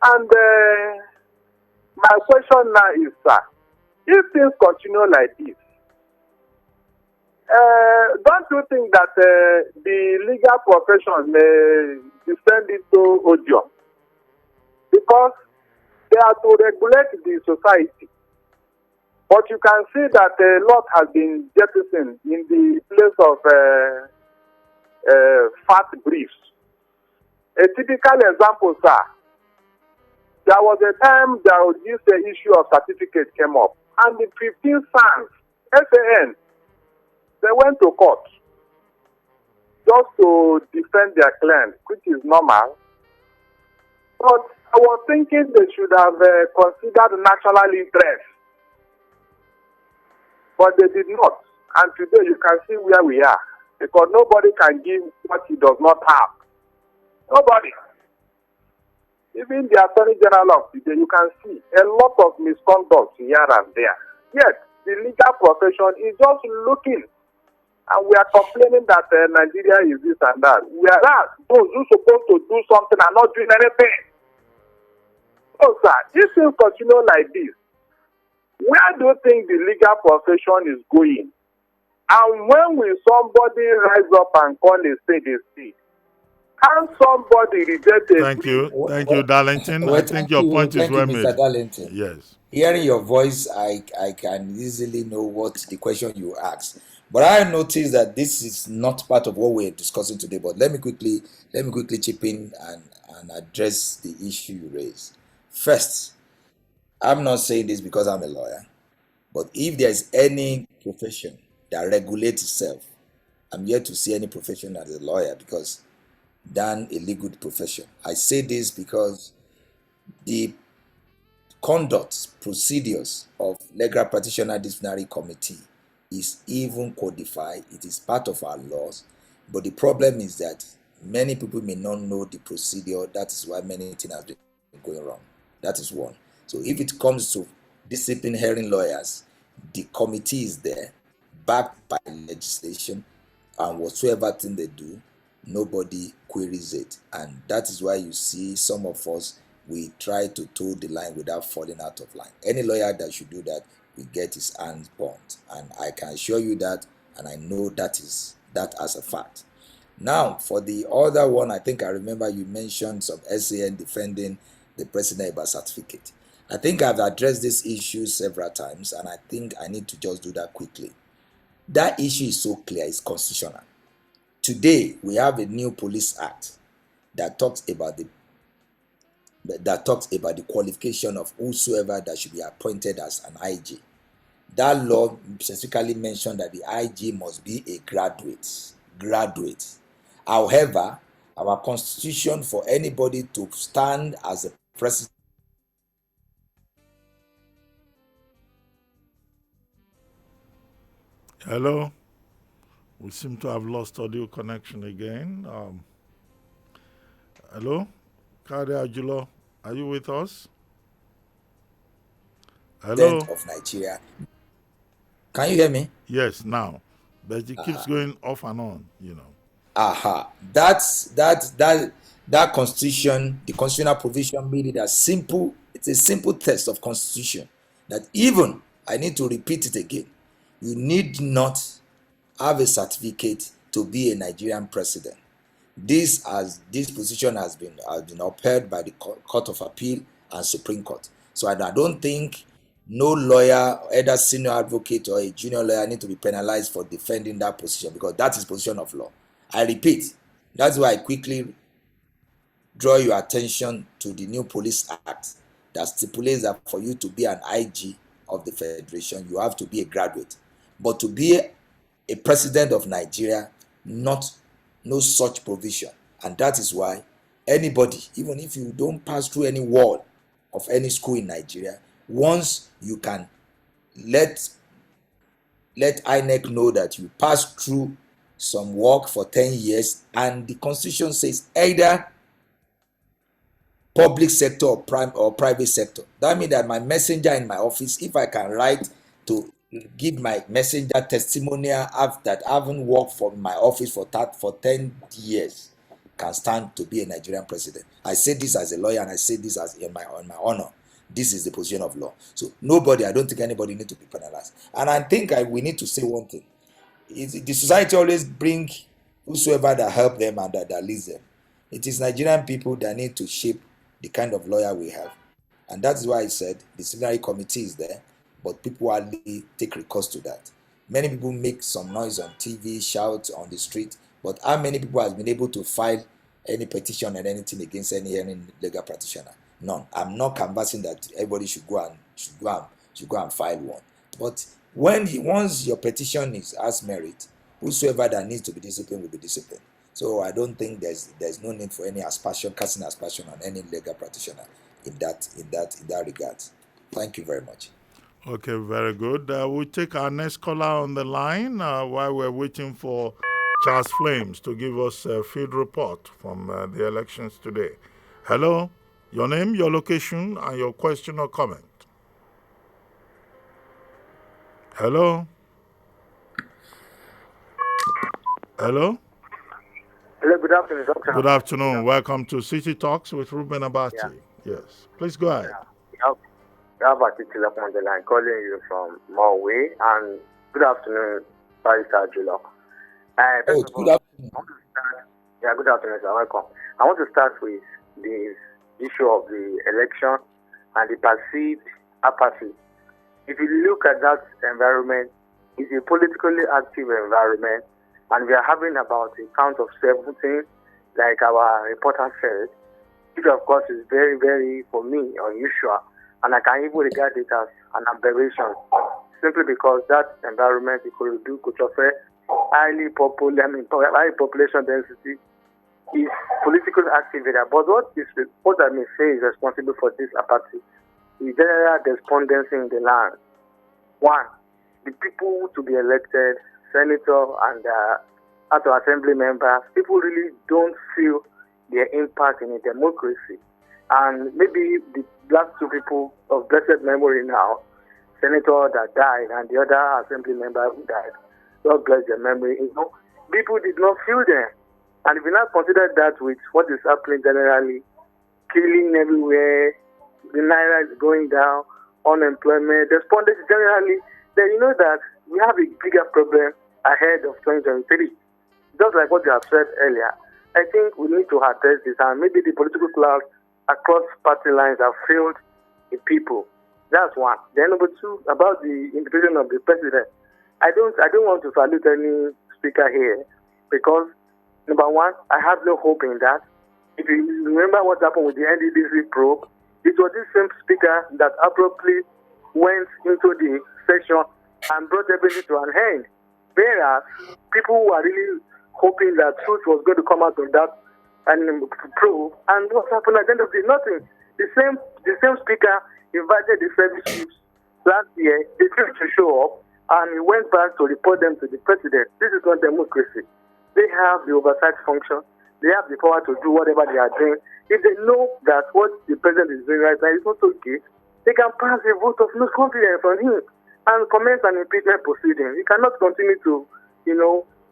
And my question now is, sir, if things continue like this, don't you think that the legal profession may descend into odium? Because they are to regulate the society. But you can see that a lot has been jettisoned in the place of fat briefs. A typical example, sir, there was a time this issue of certificate came up, and the 15 SANs, SAN, they went to court just to defend their client, which is normal. But I was thinking they should have considered national interest. But they did not. And today you can see where we are. Because nobody can give what he does not have. Nobody. Even the Attorney General of today, you can see a lot of misconduct here and there. Yet, the legal profession is just looking. And we are complaining that Nigeria is this and that. Whereas those who are supposed to do something are not doing anything. So, sir, if things continue like this, where do you think the legal profession is going? And when will somebody rise up and call a spade a spade? Can somebody reject a Thank you, Darlington. Well, I think your point is well made. Mr. Darlington. Yes. Hearing your voice, I can easily know what the question you asked. But I noticed that this is not part of what we're discussing today. But let me quickly chip in and address the issue you raised. First, I'm not saying this because I'm a lawyer, but if there's any profession that regulates itself, I'm yet to see any profession as a lawyer because than a legal profession. I say this because the conduct procedures of legal practitioner disciplinary committee is even codified. It is part of our laws, but the problem is that many people may not know the procedure. That is why many things have been going wrong. That is one. So if it comes to discipline hearing lawyers, the committee is there, backed by legislation, and whatsoever thing they do, nobody queries it. And that is why you see some of us, we try to toe the line without falling out of line. Any lawyer that should do that will get his hands burnt. And I can assure you that, and I know that as a fact. Now, for the other one, I think I remember you mentioned some SAN defending the president birth certificate. I think I've addressed this issue several times, and I think I need to just do that quickly. That issue is so clear, it's constitutional. Today, we have a new police act that talks about the qualification of whosoever that should be appointed as an IG. That law specifically mentioned that the IG must be a graduate. However, our constitution for anybody to stand as a president. Hello. We seem to have lost audio connection again. Hello, Kayode Ajulo, are you with us? Hello. Of Nigeria. Can you hear me? Yes, now, but it keeps going off and on. That constitution, the constitutional provision made it as simple. It's a simple test of constitution that even, I need to repeat it again, you need not have a certificate to be a Nigerian president. This position has been upheld by the Court of Appeal and Supreme Court. So I don't think no lawyer, either senior advocate or a junior lawyer, need to be penalized for defending that position, because that is position of law. I repeat, that's why I quickly draw your attention to the new Police Act that stipulates that for you to be an IG of the Federation, you have to be a graduate. But to be a president of Nigeria, no such provision. And that is why anybody, even if you don't pass through any wall of any school in Nigeria, once you can let INEC know that you passed through some work for 10 years, and the Constitution says either public sector or private sector. That means that my messenger in my office, if I can write to give my messenger testimonial that I haven't worked for my office for 10 years, can stand to be a Nigerian president. I say this as a lawyer, and I say this as on my honor. This is the position of law. So I don't think anybody needs to be penalized. And I think we need to say one thing. The society always bring whosoever that help them and that leads them. It is Nigerian people that need to shape the kind of lawyer we have. And that's why I said the disciplinary committee is there, but people hardly take recourse to that. Many people make some noise on TV, shout on the street, but how many people has been able to file any petition or anything against any legal practitioner? None. I'm not canvassing that everybody should go and file one. But once your petition is as merit, whosoever that needs to be disciplined will be disciplined. So I don't think there's no need for any casting aspersion on any legal practitioner in that regard. Thank you very much. Okay, very good. We'll take our next caller on the line while we're waiting for Charles Flames to give us a field report from the elections today. Hello, your name, your location, and your question or comment. Hello? Hello? Hello, good afternoon, Doctor. Good afternoon. Welcome to City Talks with Reuben Abati. Yeah. Yes. Please go ahead. Abati on the line, calling you from Norway. And good afternoon, Barrister Ajulo. Good afternoon. Good afternoon, sir. Welcome. I want to start with the issue of the election and the perceived apathy. If you look at that environment, it's a politically active environment, and we are having about a count of 17, like our reporter said, which of course is very, very, for me, unusual, and I can even regard it as an aberration, simply because that environment, could offer high population density, is politically active there. But what I may say is responsible for this apathy is general despondency in the land. One, the people to be elected, senator and assembly members, people really don't feel their impact in a democracy. And maybe the last two people of blessed memory now, senator that died and the other assembly member who died, God bless their memory, people did not feel them. And if you not consider that with what is happening generally, killing everywhere, the naira is going down, unemployment, despondency generally, then you know that we have a bigger problem ahead of 2023. Just like what you have said earlier, I think we need to address this, and maybe the political class across party lines have failed the people. That's one. Then number two, about the invitation of the president. I don't want to salute any speaker here, because number one, I have no hope in that. If you remember what happened with the NDDC probe, it was this same speaker that abruptly went into the session and brought everything to an end. Whereas people were really hoping that truth was going to come out of that and prove. And what happened at the end of the day? Nothing. The same speaker invited the service chiefs last year. They failed to show up, and he went back to report them to the president. This is not democracy. They have the oversight function. They have the power to do whatever they are doing. If they know that what the president is doing right now is not okay, they can pass a vote of no confidence on him and commence an impeachment proceeding. You cannot continue to,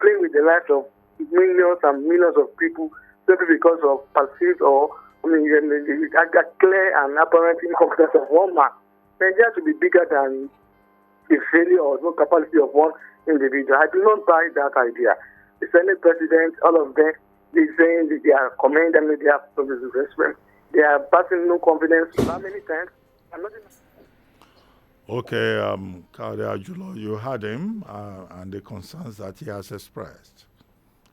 play with the lives of millions and millions of people simply because of perceived or clear and apparent incompetence of one man. Nigeria should be bigger than the failure or no capacity of one individual. I do not buy that idea. The Senate president, all of them, They're saying that they are commending them, that they have public investment. They are passing no confidence. How many times? I'm not. Okay, Kayode Ajulo, you heard him and the concerns that he has expressed.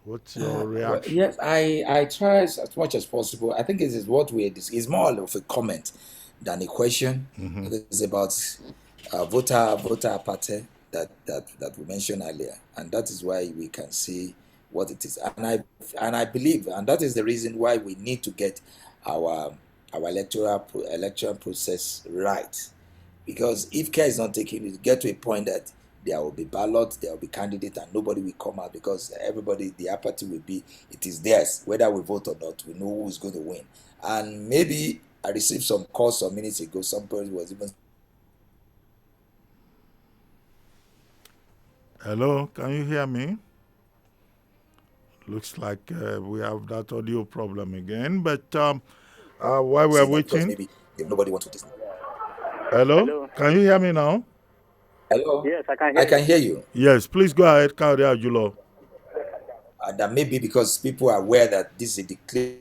What's your Well, reaction? yes, I try as much as possible. I think it is what we is more of a comment than a question. It's about voter apathy that we mentioned earlier, and that is why we can see what it is. And I believe, and that is the reason why we need to get our electoral process right. Because if care is not taken, it get to a point that there will be ballots, there will be candidates, and nobody will come out because everybody, the apathy will be, it is theirs. Whether we vote or not, we know who is going to win. And maybe I received some calls some minutes ago. Somebody was even. Hello, can you hear me? Looks like we have that audio problem again. But while we're saying that because waiting, maybe nobody wants to listen. hello, Hello. can you hear me now? Hello? Yes, I can hear I can hear you. Yes, please go ahead, Kayode Ajulo. That may be because people are aware that this is a declare.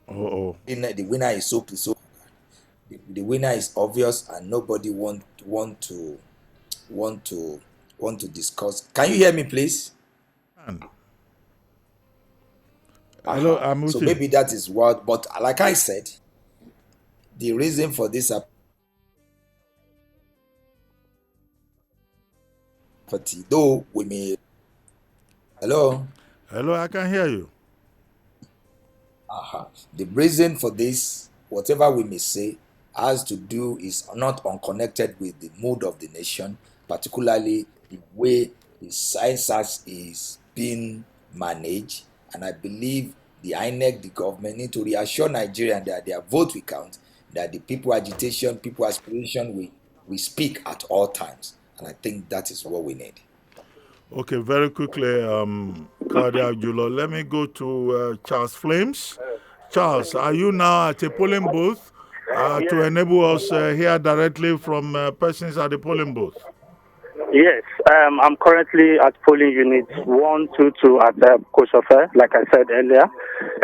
The winner is so the winner is obvious and nobody want to discuss. Can you hear me, please? Hello, I'm with So you. maybe that is what. But like I said, the reason for this apathy, though we may. Hello. Hello, I can hear you. The reason for this, whatever we may say, has to do is not unconnected with the mood of the nation, particularly the way the census is being managed. And I believe the INEC, the government, need to reassure Nigerians that their vote will count, that the people agitation, people aspiration, we speak at all times. And I think that is what we need. Okay, very quickly, Kayode Ajulo, let me go to Charles Flames. Charles, are you now at a polling booth to enable us hear directly from persons at the polling booth? Yes, I'm currently at polling unit 122 at Koshofe, like I said earlier.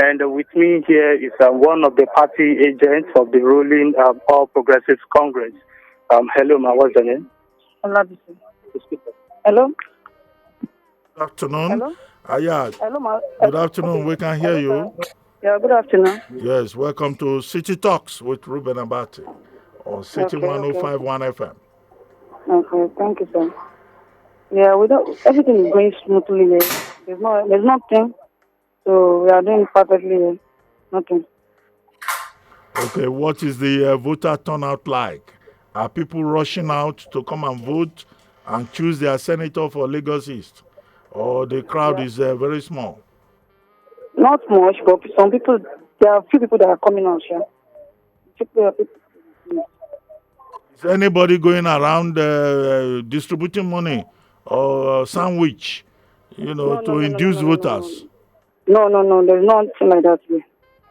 And with me here is one of the party agents of the ruling All Progressives Congress. Hello, ma, what's your name? Hello? Good afternoon. Hello? Yeah. Hello, ma. Good afternoon. We can hear you. Yeah, good afternoon. Yes, welcome to City Talks with Reuben Abati on City 105.1 FM. Okay, thank you, sir. Yeah, everything is going smoothly here. There's nothing. So we are doing perfectly here. Nothing. Okay, what is the voter turnout like? Are people rushing out to come and vote and choose their senator for Lagos East? Or the crowd is very small? Not much, but some people, there are a few people that are coming out, yeah. Is anybody going around distributing money or sandwich, to induce voters? No, there's nothing like that here.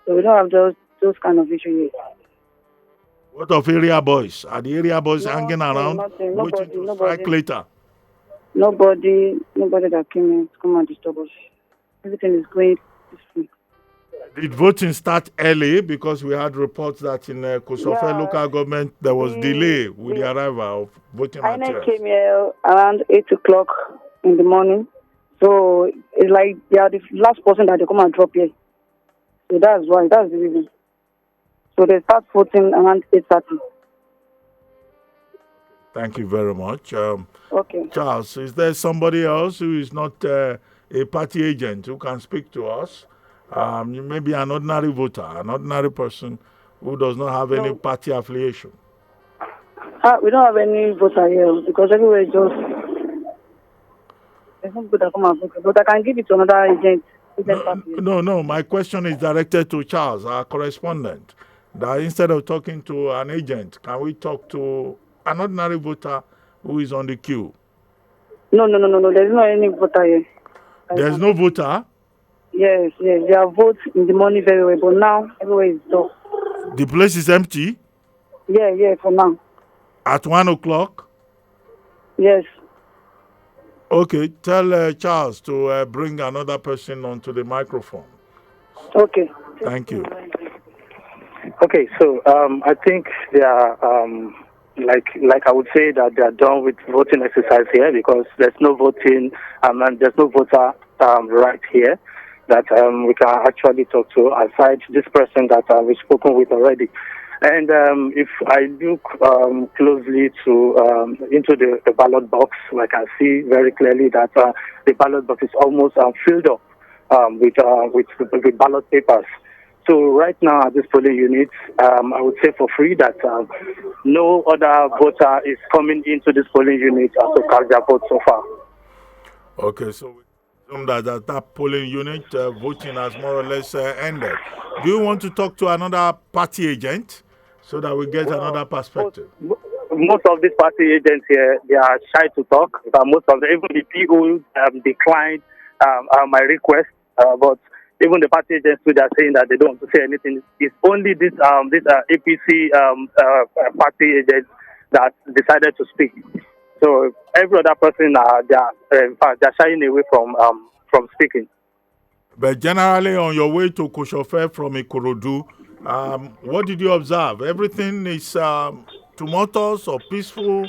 So we don't have those kind of issues here. What of area boys? Are the area boys hanging around waiting to strike later? Nobody that came in to come and disturb us. Everything is going peaceful. Did voting start early? Because we had reports that in Koshofe local government there was delay with the arrival of voting materials. I came here around 8 o'clock in the morning. So it's like they are the last person that they come and drop here. So that's the reason. So they start voting around 8:30. Thank you very much. Okay. Charles, is there somebody else who is not a party agent who can speak to us? Maybe an ordinary voter, an ordinary person who does not have any party affiliation. We don't have any voter here because everywhere is just. There's no people that come and vote. But I can give it to another agent. No. My question is directed to Charles, our correspondent. That instead of talking to an agent, can we talk to an ordinary voter who is on the queue? No. There's no any voter here. There's no voter? Yes. There are votes in the morning very well, but now everywhere is dull. The place is empty? Yeah, for now. At 1 o'clock? Yes. Okay, tell Charles to bring another person onto the microphone. Okay. Thank you. Okay, so I think they are like I would say that they are done with voting exercise here because there's no voting and there's no voter right here that we can actually talk to aside this person that we've spoken with already. And if I look closely to into the ballot box, I can see very clearly that the ballot box is almost filled up with ballot papers. So right now at this polling unit, I would say for free that no other voter is coming into this polling unit to cast their vote so far. Okay, so we assume that polling unit voting has more or less ended. Do you want to talk to another party agent so that we get another perspective? Most of these party agents here, they are shy to talk. But most of them, even the people declined my request. But even the party agents too, they are saying that they don't want to say anything. It's only this APC party agents that decided to speak. So every other person, in fact, they're shying away from speaking. But generally, on your way to Koshofe from Ikorodu, what did you observe? Everything is tumultuous or peaceful?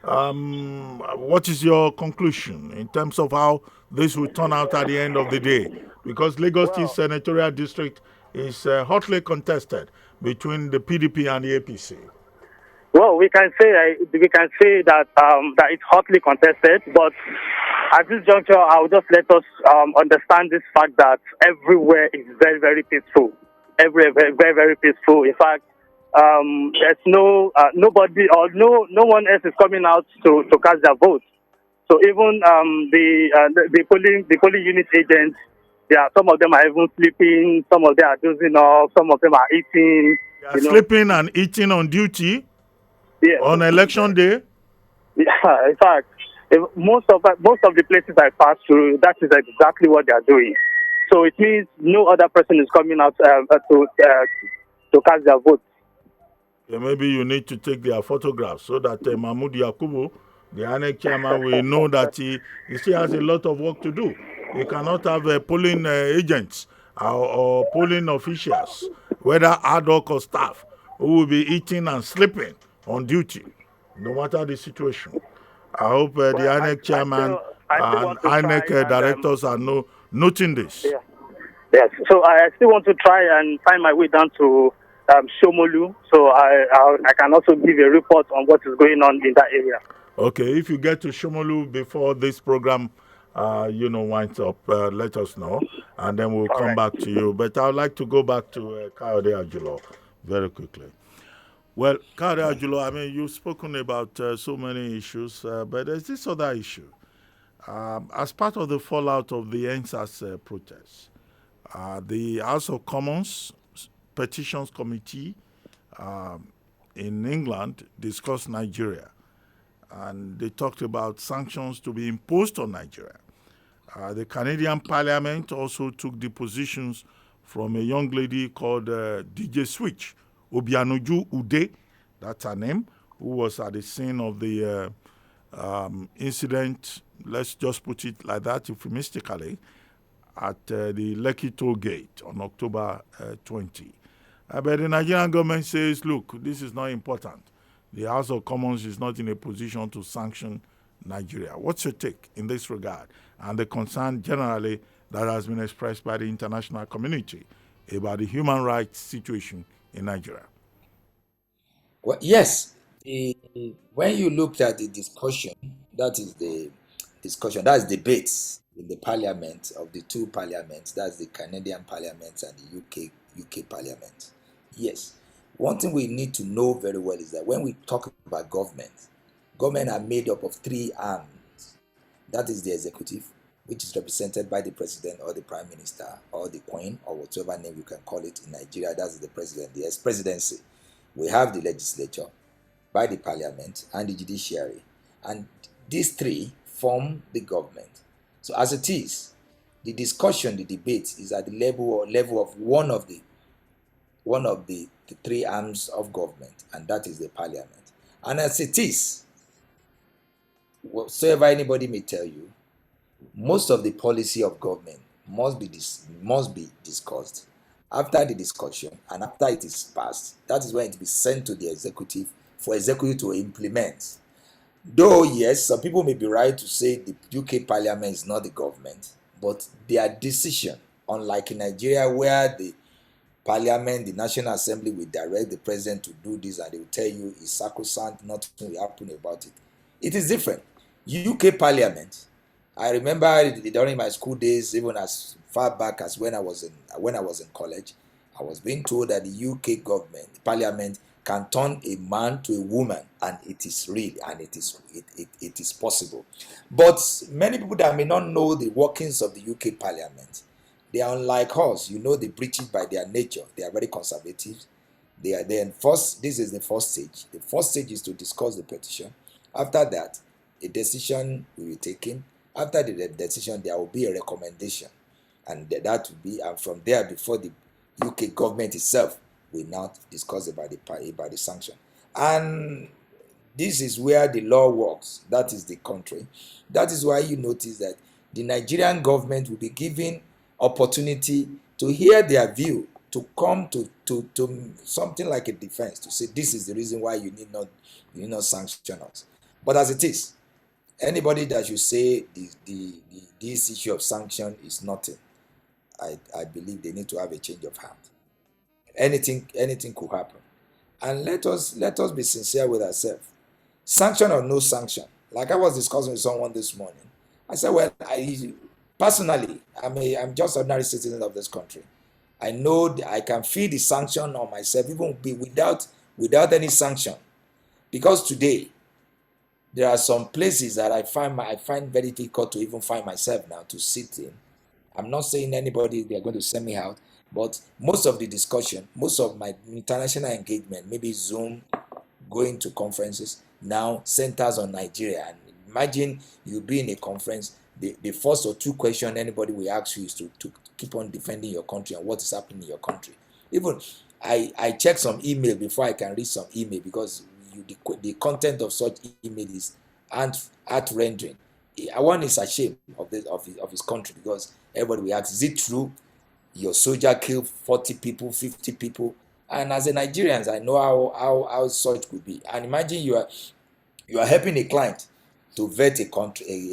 What is your conclusion in terms of how this will turn out at the end of the day? Because Lagos East Senatorial District is hotly contested between the PDP and the APC. Well, we can say that that it's hotly contested, but at this juncture, I will just let us understand this fact that everywhere is very, very peaceful. Everywhere, very, very, very peaceful. In fact, there's nobody or no one else is coming out to cast their vote. So even the polling unit agents, some of them are even sleeping, some of them are dozing off, some of them are eating. They are sleeping and eating on duty. Yes. On election day? Yeah, in fact, most of the places I pass through, that is exactly what they are doing. So it means no other person is coming out to cast their vote. Yeah, maybe you need to take their photographs so that Mahmoud Yakubu, the INEC chairman, will know that he still has a lot of work to do. He cannot have polling agents or polling officials, whether ad hoc or staff, who will be eating and sleeping on duty, no matter the situation. I hope the INEC chairman and INEC directors are noting this. Yeah. Yes. So I still want to try and find my way down to Shomolu, so I can also give a report on what is going on in that area. Okay, if you get to Shomolu before this program, winds up, let us know, and then we'll come back to you. But I would like to go back to Kayode Ajulo very quickly. Well, Kayode Ajulo, I mean, you've spoken about so many issues, but there's this other issue. As part of the fallout of the NSAS protests, the House of Commons Petitions Committee in England discussed Nigeria, and they talked about sanctions to be imposed on Nigeria. The Canadian Parliament also took depositions from a young lady called DJ Switch, Obianuju Ude, that's her name, who was at the scene of the incident, let's just put it like that, euphemistically, at the Lekki toll gate on October 20. But the Nigerian government says, look, this is not important. The House of Commons is not in a position to sanction Nigeria. What's your take in this regard and the concern generally that has been expressed by the international community about the human rights situation in Nigeria? Well, yes. When you looked at the discussion, that's debates in the parliament of the two parliaments, that's the Canadian Parliament and the UK Parliament. Yes. One thing we need to know very well is that when we talk about government are made up of three arms. That is the executive, which is represented by the president or the prime minister or the queen or whatever name you can call it in Nigeria. That's the president, the ex-presidency. We have the legislature by the parliament and the judiciary. And these three form the government. So as it is, the discussion, the debate is at the level of one of the three arms of government, and that is the parliament. And as it is, whatsoever anybody may tell you, most of the policy of government must be discussed. After the discussion and after it is passed, that is when it will be sent to the executive for executive to implement. Though yes, some people may be right to say the UK Parliament is not the government, but their decision, unlike in Nigeria where the Parliament, the National Assembly will direct the president to do this and they will tell you it's sacrosanct, nothing will happen about it. It is different. UK Parliament, I remember during my school days, even as far back as when I was in college, I was being told that the UK government, Parliament, can turn a man to a woman, and it is real and it is possible. But many people that may not know the workings of the UK Parliament, they are unlike us. You know, the British by their nature, they are very conservative. They are then first. This is the first stage. The first stage is to discuss the petition. After that, a decision will be taken. After the decision, there will be a recommendation, and that will be, and from there, before the UK government itself will not discuss about the sanction. And this is where the law works. That is the country. That is why you notice that the Nigerian government will be given opportunity to hear their view, to come to something like a defense, to say this is the reason why you need not sanction us. But as it is, anybody that you say this issue of sanction is nothing, I believe they need to have a change of heart. Anything could happen. And let us be sincere with ourselves. Sanction or no sanction, like I was discussing with someone this morning, I said, well, I personally, I'm just an ordinary citizen of this country. I know I can feel the sanction on myself, even be without any sanction, because today there are some places that I find very difficult to even find myself now to sit in. I'm not saying anybody they're going to send me out, but most of the discussion, most of my international engagement, maybe Zoom, going to conferences, now centers on Nigeria. And imagine you be in a conference, the first or two questions anybody will ask you is to keep on defending your country and what is happening in your country. Even I check some email before I can read some email, because the content of such email is art rendering. One is ashamed of his country, because everybody will ask, is it true your soldier killed 40 people, 50 people? And as a Nigerians, I know how such could be. And imagine you are helping a client to vet a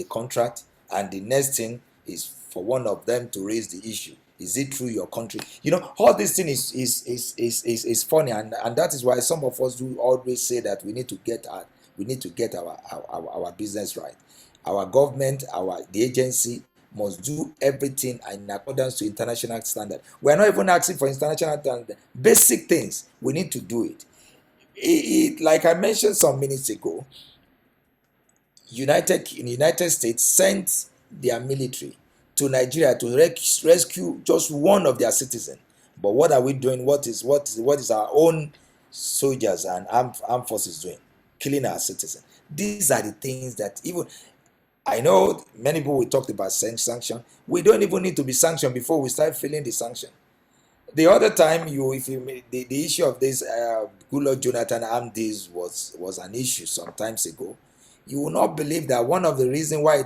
contract, and the next thing is for one of them to raise the issue. Is it true your country? All this thing is funny, and that is why some of us do always say that we need to get our business right. Our government, the agency must do everything in accordance to international standard. We are not even asking for international standard. Basic things, we need to do it. Like I mentioned some minutes ago, United States sent their military to Nigeria to rescue just one of their citizens. But what are we doing? What is our own soldiers and armed forces doing? Killing our citizens. These are the things that even I know many people will talk about sanction. We don't even need to be sanctioned before we start feeling the sanction. The other time, the issue of this Goodluck Jonathan armed deals was an issue some times ago. You will not believe that one of the reasons why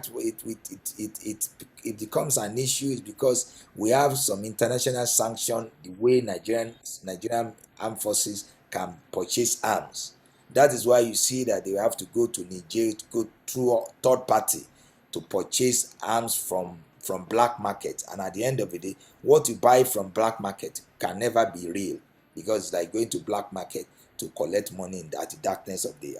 it becomes an issue is because we have some international sanction the way Nigerian armed forces can purchase arms. That is why you see that they have to go to Nigeria to go through a third party to purchase arms from black market. And at the end of the day, what you buy from black market can never be real, because it's like going to black market to collect money at the darkness of the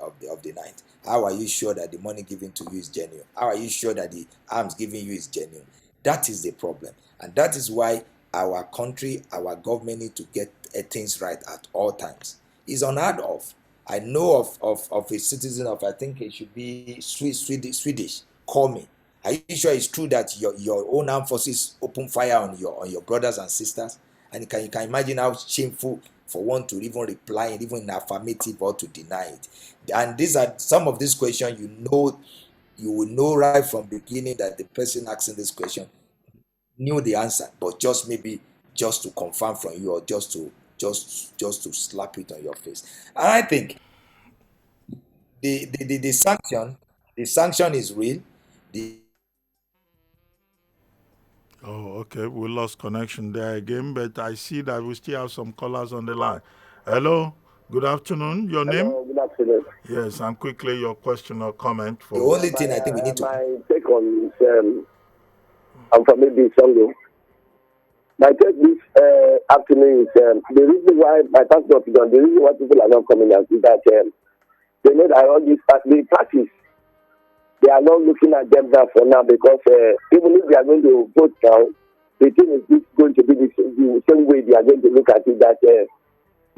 night. How are you sure that the money given to you is genuine? How are you sure that the arms given you is genuine? That is the problem, and that is why our country, our government need to get things right at all times. It's unheard of. I know of a citizen of, I think it should be Swedish, call me. Are you sure it's true that your own armed forces open fire on your brothers and sisters? And you can imagine how shameful for one to even reply, even in affirmative, or to deny it. And these are some of these questions you will know right from beginning that the person asking this question knew the answer, but just to confirm from you, or just to slap it on your face. And I think the sanction The sanction is real. The Oh, okay. We lost connection there again, but I see that we still have some callers on the line. Hello. Good afternoon. Your name? Hello, good afternoon. Yes, and quickly your question or comment the for. only thing I think we need to My take on is, I'm from maybe Songo. My take this afternoon is the reason why my pastor is on, the reason why people are not coming out is that they know that all these the parties, they are not looking at them now for now because even if they are going to vote now, the thing is this going to be the same way they are going to look at it that they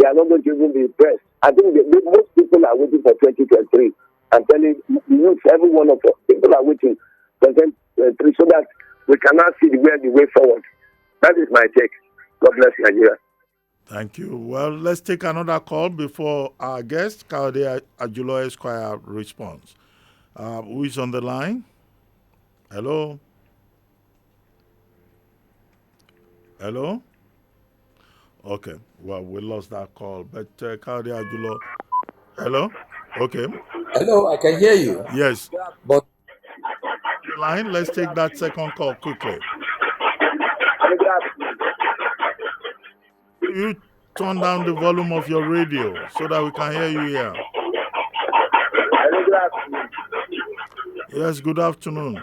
are not going to even be pressed. I think most people are waiting for 2023. I'm telling you, every one of us, people are waiting for 2023 so that we cannot see the way forward. That is my take. God bless Nigeria. Thank you. Well, let's take another call before our guest, Kayode Ajulo Esquire, responds. Who is on the line? Hello? Hello? Okay. Well, we lost that call. But Kayode Ajulo. Hello? Okay. hello, I can hear you. Yes. But The line. Let's take that second call quickly. You turn down the volume of your radio so that we can hear you here. Yes, good afternoon. My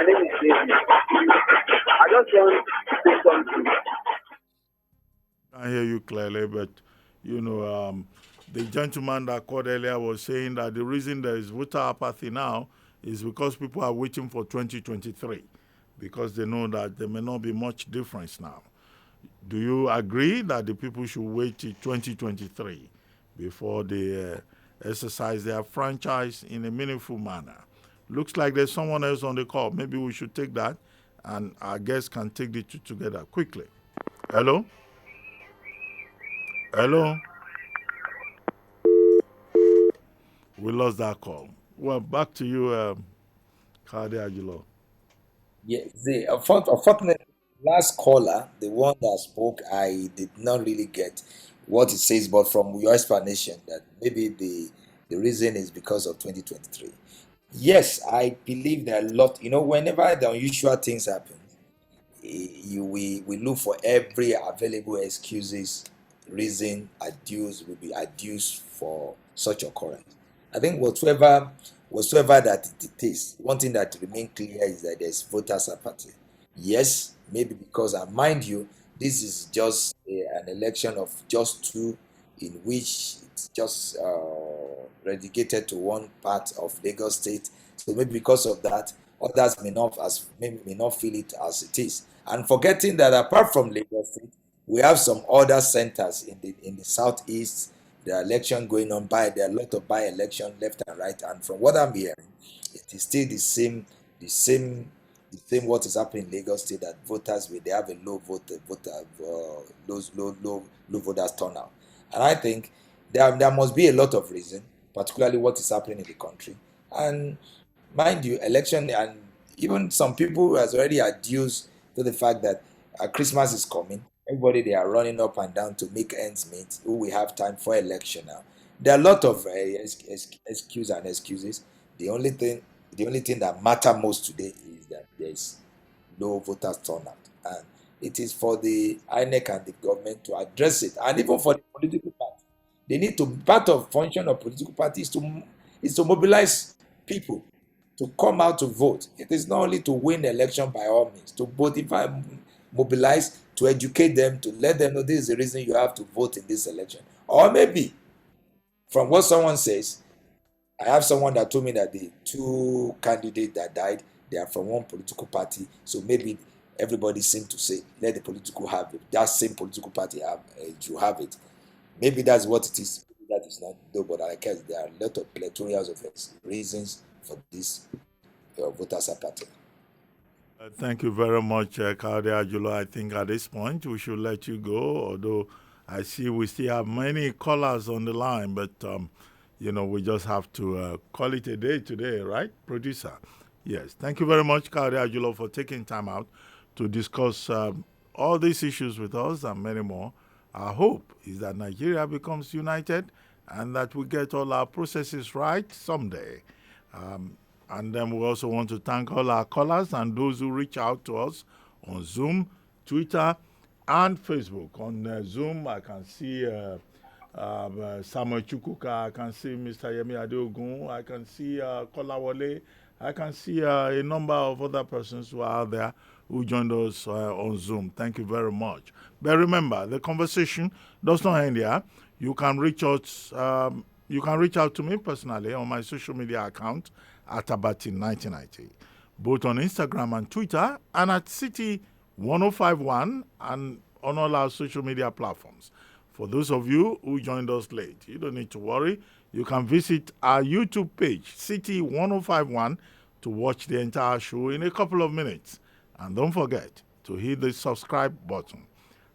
name is David. I just want to say something. I can hear you clearly, but the gentleman that called earlier was saying that the reason there is voter apathy now is because people are waiting for 2023 because they know that there may not be much difference now. Do you agree that the people should wait till 2023 before they exercise their franchise in a meaningful manner? Looks like there's someone else on the call. Maybe we should take that, and our guests can take the two together quickly. Hello? Hello? We lost that call. Well, back to you, Kayode Ajulo. yeah, unfortunately, last caller, the one that spoke, I did not really get what it says, but from your explanation, that maybe the reason is because of 2023. Yes, I believe that a lot. Whenever the unusual things happen, we look for every available excuses, reason, adduce will be adduced for such occurrence. I think whatsoever that it is, one thing that remains clear is that there's voters apathy. Yes, maybe because, mind you, this is just an election of just two, in which it's just relegated to one part of Lagos State. So maybe because of that, others may not feel it as it is. And forgetting that apart from Lagos State, we have some other centers in the southeast. There are election going on there are a lot of by-election left and right. And from what I'm hearing, it is still the same what is happening in Lagos State, that they have a low voters turnout. And I think there must be a lot of reason, particularly what is happening in the country. And mind you, election, and even some people has already adduced to the fact that Christmas is coming. Everybody, they are running up and down to make ends meet. Oh, we have time for election now. There are a lot of excuses. The only thing that matter most today is that there is low voters turnout, and it is for the INEC and the government to address it, and even for the political party. They need to Part of function of political parties is to mobilize people to come out to vote. It is not only to win election by all means, to mobilize, to educate them, to let them know this is the reason you have to vote in this election. Or maybe, from what someone says, I have someone that told me that the two candidates that died, they are from one political party. So maybe everybody seemed to say, let the political have it. That same political party you have it. Maybe that's what it is. Maybe that is not. No, but I guess there are a lot of plethora of reasons for this voters apathy. Thank you very much, Kayode Ajulo. I think at this point we should let you go, although I see we still have many callers on the line, but we just have to call it a day today, right, producer? Yes. Thank you very much, Kayode Ajulo, for taking time out to discuss all these issues with us and many more. Our hope is that Nigeria becomes united and that we get all our processes right someday. And then we also want to thank all our callers and those who reach out to us on Zoom, Twitter, and Facebook. On Zoom, I can see Samuel Chukuka, I can see Mr. Yemi Adeogun, I can see Kolawole, I can see a number of other persons who are out there who joined us on Zoom. Thank you very much. But remember, the conversation does not end here. You can reach out to me personally on my social media account at Abati 1990, both on Instagram and Twitter, and at City 1051 and on all our social media platforms. For those of you who joined us late, you don't need to worry. You can visit our YouTube page, City 1051, to watch the entire show in a couple of minutes. And don't forget to hit the subscribe button.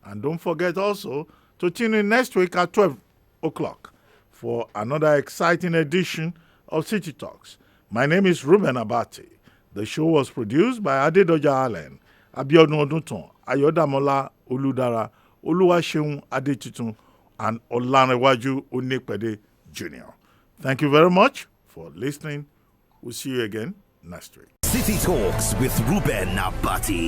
And don't forget also to tune in next week at 12 o'clock for another exciting edition of City Talks. My name is Reuben Abati. The show was produced by Adedoja Allen, Abiodun Odunton, Ayodamola Oludara, Oluwaseun Adetitun, and Olanrewaju Onepede Jr. Thank you very much for listening. We'll see you again next week. City Talks with Reuben Abati.